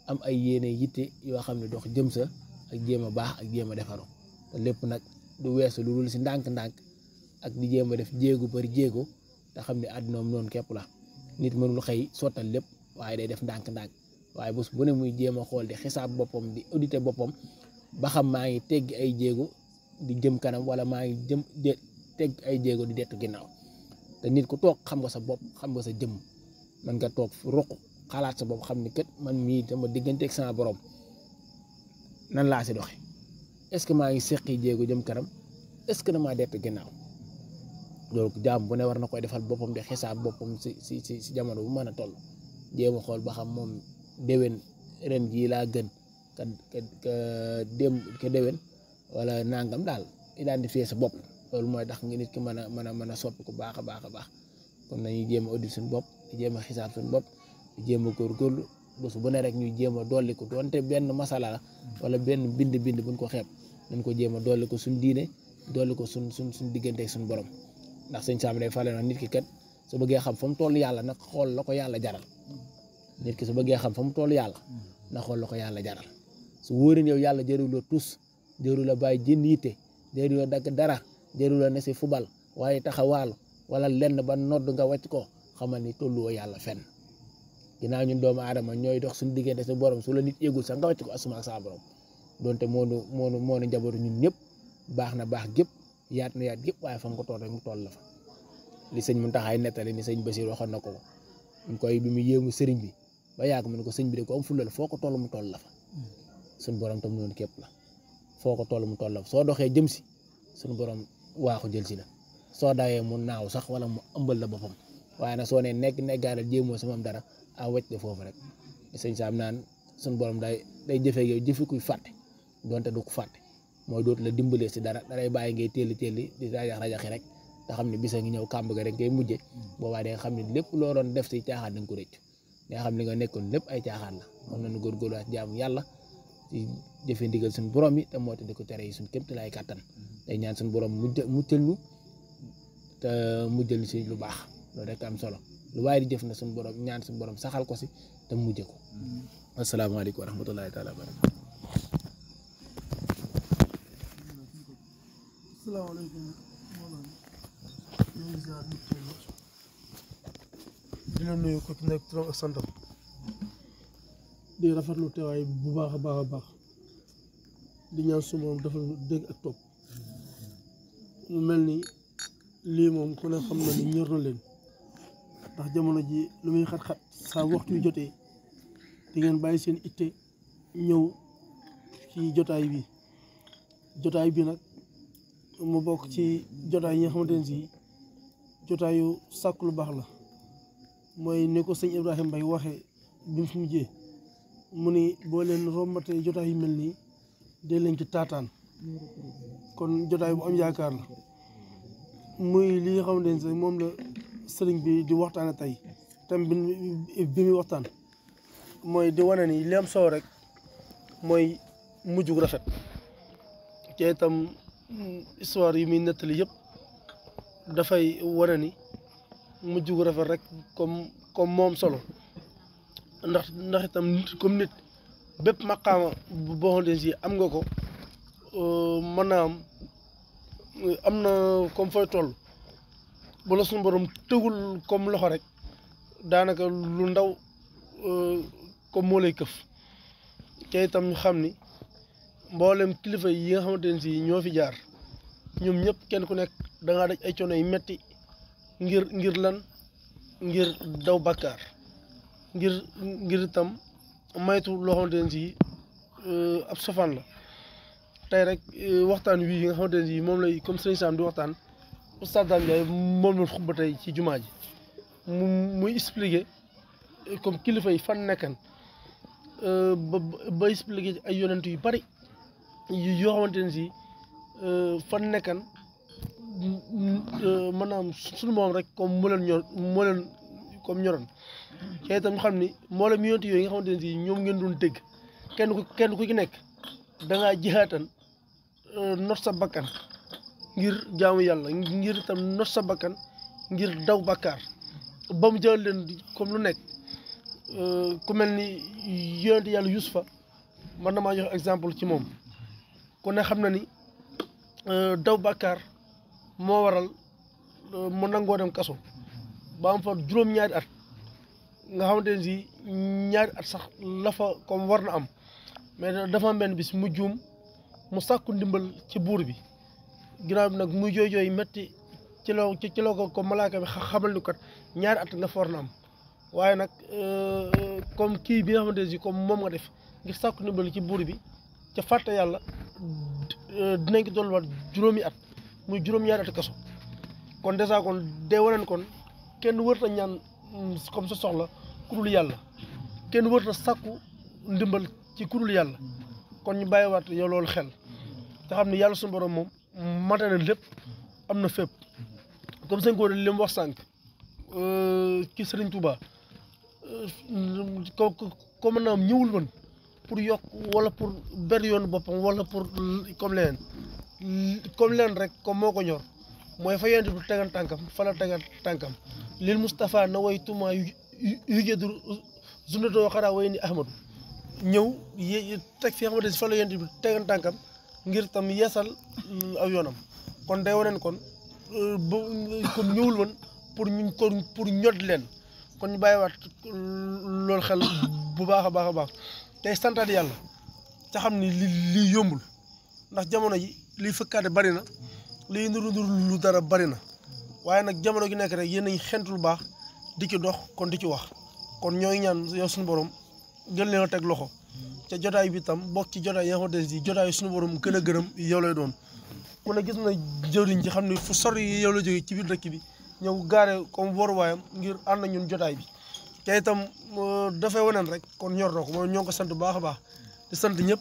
am ay yéene yitte yoo xam ne dox jëm sa ak jéem a baax ak jéem a defaru te lépp nag du weesu lu dul si ndànk-ndànk ak di jéem a def jéego bari jéego te xam ne àdduna moom noonu képp la nit mënul xëy sottal lépp waaye day def ndànk-ndànk waaye bés bu ne muy jéem a xool di xisaab boppam di auditer boppam ba xam maa ngi teggi ay jéego di jëm kanam wala maa ngi tegg ay jéego di dettu ginnaaw te nit ku toog xam nga sa bopp xam nga sa jëmm man nga toog ruq xalaat sa bopp xam ni kat man mii sama digganteeg sama borom nan laa si doxe est-ce que maa ngi seqi jéego jëm kanam est-ce que damaa dettu ginnaaw loolu jaam bu ne war na koy defal boppam di xisaab boppam si jamono bu mën a toll jéem a xool ba xam moom déwén ren jii laa gën ka déwén wala nangam daal identifier sa bopp loolu mooy tax nga nit ki mën a soppi ku baax a baax kon nañuy jéem a audit suñu bopp di jéem a xisaab suñu bopp di jéem a góorgóorlu bés bu ne rek ñuy jéem a dolli ko doonte benn masala la wala benn bind buñ ko xeeb nañ ko jéem a dolli ko suñ diine dolli ko suñ diggante ak suñ borom ndax sëñ Saam day fale na nit ki kat su bëggee xam fa mu toll yàlla nag xool la ko yàlla jaral nit ki su bëggee xam fa mu toll yàlla na xool la ko yàlla jaral su wóorin yow yàlla jëruloo tus jërula bàyyi jënd yitte jërula dagg dara jërula ne si fubal waaye taxawaalu wala lenn ba nodd nga wàcc ko xamal ni tolluwoo yàlla fenn ginnaaw ñun doomu aadama ñooy dox suñu diggante sa borom su la nit yëgul sax nga wàcc ko asuma ak sa borom donte moo nu njabootu ñun ñëpp baax na baax gépp yaat na yaat gépp waaye fa nga ko toll rek mu toll la fa li sëñ Muntaxa nettali ni sëñ Basiir waxoon na ko bi mu yéemu sëriñ bi ba yàgg mu ne ko sëñ bi de ko am fulla la foo ko toll mu toll la fa suñu borom tam noonu képp la foo ko toll mu toll la fa soo doxee jëm si suñu borom waaxu jël si la soo dawee mu naaw sax wala mu ëmbal la boppam waaye nag soo ne neggaaral jéemoo si moom dara a wecc de foofu rek sëñ Saam naan suñu borom day jëfee yow jëfi kuy fàtte donte du ko fàtte mooy dootu la dimbalee si dara dalay bàyyi ngay téeli di rajaxi rek te xam ne bisa ngi ñëw kàmb ga rek ngay mujje boobaa da nga xam ne lépp loo doon def si caaxaan da nga ko rëcc nga xam ne nga nekkoon lépp ay caaxaan la kon nañu góorgóorluwaat jaamu yàlla ci jëfe ndigal suñu borom yi te moo te di ko tere yi suñu kémti laay kàttan day ñaan suñu borom muccal ñu te mujjal si lu baax loolu rek am solo lu waaye di jëf na suñu borom ñaan suñu borom saxal ko si te mujje ko asalaamaaleykum wa rahmatullahi taala wa barakatu asalaamaaleykum ñoo ngi ziar nit di la nuyu ko ci nekk turam ak santam di rafetlu teewaay bu baax a baax a baax di ñaan su moom dafa dégg ak topp lu mel ni lii moom ku ne xam na ni ñor na leen ndax jamono ji lu muy xat-xat saa waxtu yu jotee di ngeen bàyyi seen itte ñëw ci jotaay bi nag mu bokk ci jotaay yi nga xamante ne si jotaayu sàkk lu baax la mooy ni ko sëñ Ibrahima Mbaye waxee bi mu fi mujjee mu ni boo leen rombatee jotaay yu mel nii dee leen ci taataan kon jotaay bu am yaakaar la muy li nga xamante ne si moom la sëriñ bi di waxtaane tey thème bi muy waxtaan mooy di wane ni li am solo rek mooy mujj gu rafet te itam histoire yi muy nettali yëpp dafay wane ni mujj gu rafet rek comme moom solo ndax itam comme nit bépp maqaama boo xamante ne si am nga ko mën naa am na comme fooy toll bu la suñu borom tëgul comme loxo rek daanaka lu ndaw comme moo lay këf te itam ñu xam ni mboolem kilifa yi nga xamante ne si ñoo fi jaar ñoom ñëpp kenn ku nekk da ngaa daj ay coono yu metti ngir lan ngir daw bàkkaar ngir itam maytu loo xamante ne si ab sofaan la tey rek waxtaan wi nga xamante ne si moom lay comme sëñ Sam di waxtaan Oustaz Dame Ndiaye moom la xutba tey ci jumaa ji muy expliquer comme kilifa yi fan nekkan ba expliquer ay yonent yu bari yoo xamante ne si fan nekkan maanaam suñu moom rek comme moo leen comme ñoroon te itam xam ni moo la yonent yooyu nga xamante ne si ñoom ngeen doon dégg kenn ku ci nekk da ngaa jihaatan not sa bakkan ngir jaamu yàlla ngir itam not sa bakkan ngir daw bakkaar ba mu jël leen comme lu nekk ku mel ni yonent yàlla Yusufa man na maa jox exemple ci moom ku ne xam na ni daw bakkaar moo waral mu nangoo dem kaso ba am fa juróom-ñaari at nga xamante ne si ñaari at sax la fa comme war na am mais dafa am benn bis mu juum mu sàkku ndimbal ci buur bi ginnaaw bi nag muy jooy metti ci la ko malaaka bi xamal ni kat ñaari at nga fa war na am waaye nag comme kii bi nga xamante ne si comme moom nga def ngir sàkku ndimbal ci buur bi ca fàtte yàlla dinañ ko dolliwaat juróomi at muy juróom-ñaari at kaso kon dèjà kon dee waneen kon kenn wërta ñaan comme sa soxla ku dul yàlla kenn wërta sàkku ndimbal ci ku dul yàlla kon ñu bàyyiwaat yow loolu xel te xam ne yàlla suñu borom moom mate na lépp am na fépp comme sëñ ko li mu wax sànq ci Sëriñ Tuuba ko mën naa am ñëwul woon pour yokk wala pour ber yoonu boppam wala pour comme leen rek comme moo ko ñor mooy fa yonent bi tegan tànkam fa la tegan tànkam lil Moustapha na way tuma yu jëdur zundatoo xaraa way ni Ahmadu ñëw teg fi xamante si fa la yonent bi tegan tànkam ngir tam yeesal aw yoonam kon day waneen kon comme ñëwul woon pour ñod leen kon ñu bàyyiwaat loolu xel bu baax a baax a baax tey santaat yàlla ca xam ni lii yombul ndax jamono ji liy fëkkaate bari na liy nuru lu dara bari na waaye nag jamono gi nekk rek yéen a ngi xentu lu baax di ci dox kon di ci wax kon ñooy ñaan yow suñu borom gën leen a teg loxo ca jotaay bi tam bokk ci jotaay yoo xamante ne jotaay suñu borom gën a gërëm yow lay doon ku ne gis na jëwriñ ci xam ne fu sori yow la jógee ci biir dëkk bi ñëw gaare comme waruwaayam ngir ànd ñun jotaay bi te itam dafay waneen rek kon ñor na ko mooy ñoo ngi ko sant bu baax a baax di sant ñëpp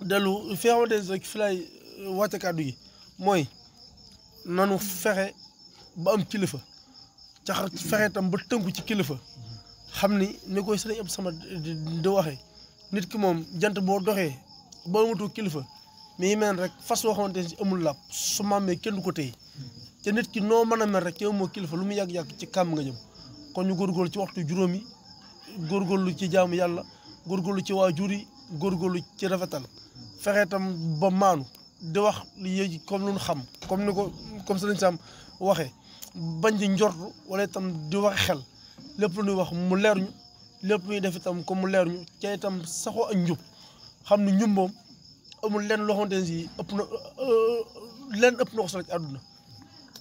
dellu fi nga xamante ne rek fi lay wàcce kàddu gi mooy nanu fexe ba am kilifa ca fexe itam ba tënku ci kilifa xam ni koy sëriñ ab sama di waxee nit ki moom jant boo doxee ba amatu kilifa mi mel rek fas woo xamante ne si amul làpp su maamee kenn du ko téye te nit ki noo mën a mel rek ci amoo kilifa lu mu yàgg-yàgg ci kàmm nga jëm kon ñu góorgóorlu ci waxtu juróomi góorgóorlu ci jaamu yàlla góorgóorlu ci waajur yi góorgóorlu ci rafetal fexe tam ba maanu di wax li comme lu ñu xam comme sëriñ Sam waxee bañ di njortu wala itam di wax xel lépp lu ñuy wax mu leer ñu lépp luy def itam comme mu leer ñu ca itam saxoo ak njub xam ne ñun moom amul lenn loo xamante ne si ëpp na ko solo ci àdduna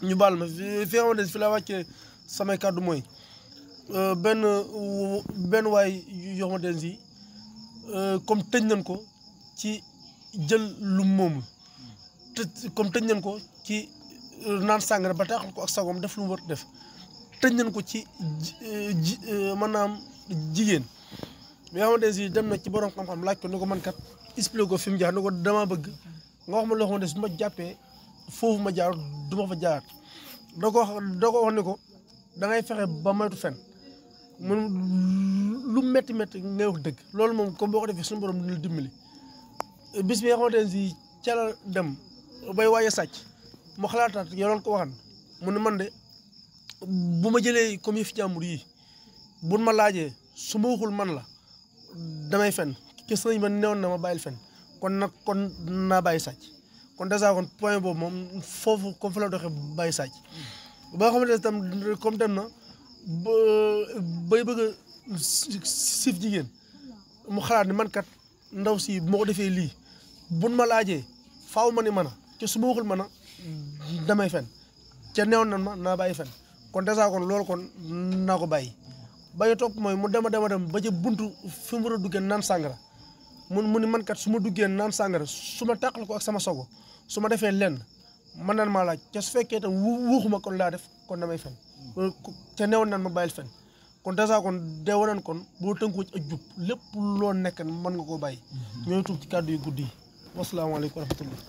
ñu baal ma fi xamante ne fi laa wàccee samay kàddu mooy benn waay yoo xamante ne si comme tëj nañ ko ci jël lu moomul comme tëj nañ ko ci naan sàngara ba taxal ko ak sagoom def lu mu war def tëj nañ ko ci maanaam jigéen bi nga xamante ne si dem na ci borom xam-xam laaj ko ni ko man kat expliqué ko fi mu jaar ni ko dama bëgg nga wax ma loo xamante ne su ma jàppee foofu ma jaar du ma fa jaaraat doo ko wax ni ko da ngay fexe ba moytu fen mun lu métti ngay wax dëgg loolu moom comme boo ko defee suñu borom dina dimbali bis bi nga xamante ne si ca la dem bay waaye sàcc mu xalaataat yow loolu ko waxan mu ne man de bu ma jëlee comme yëf jàmbur yi buñ ma laajee su ma waxul man la damay fen ki sëñ ba newoon na ma bàyyil fen kon naa bàyyi sàcc kon dèjà kon point boobu moom foofu comme fa la doxee bàyyi sàcc ba nga xamante ne tam comme dem na bay bëgg a siif jigéen mu xalaat ni man kat ndaw si moo ko defee lii buñ ma laajee faaw ma ni mën a te su ma waxul mën a damay fen ca newoon nan ma naa bàyyi fen kon dèjà kon loolu kon naa ko bàyyi bàyyi topp mooy mu dem ba ca buntu fi mu war a duggee naan sàngara mu ni man kat su ma duggee naan sàngara su ma tàqal ko ak sama sogo su ma defee lenn mën naan maa laaj te su fekkee tam wuuxuma kon laa def kon damay fen te newoon naan ma bàyyil fen kon dèjà kon de wonan kon boo tënkoo ci ak jub lépp loo nekk mën nga koo bàyyi ñooy tuub ci kàddu yu guddi yi wasalaamaaleykum wa rahmatullah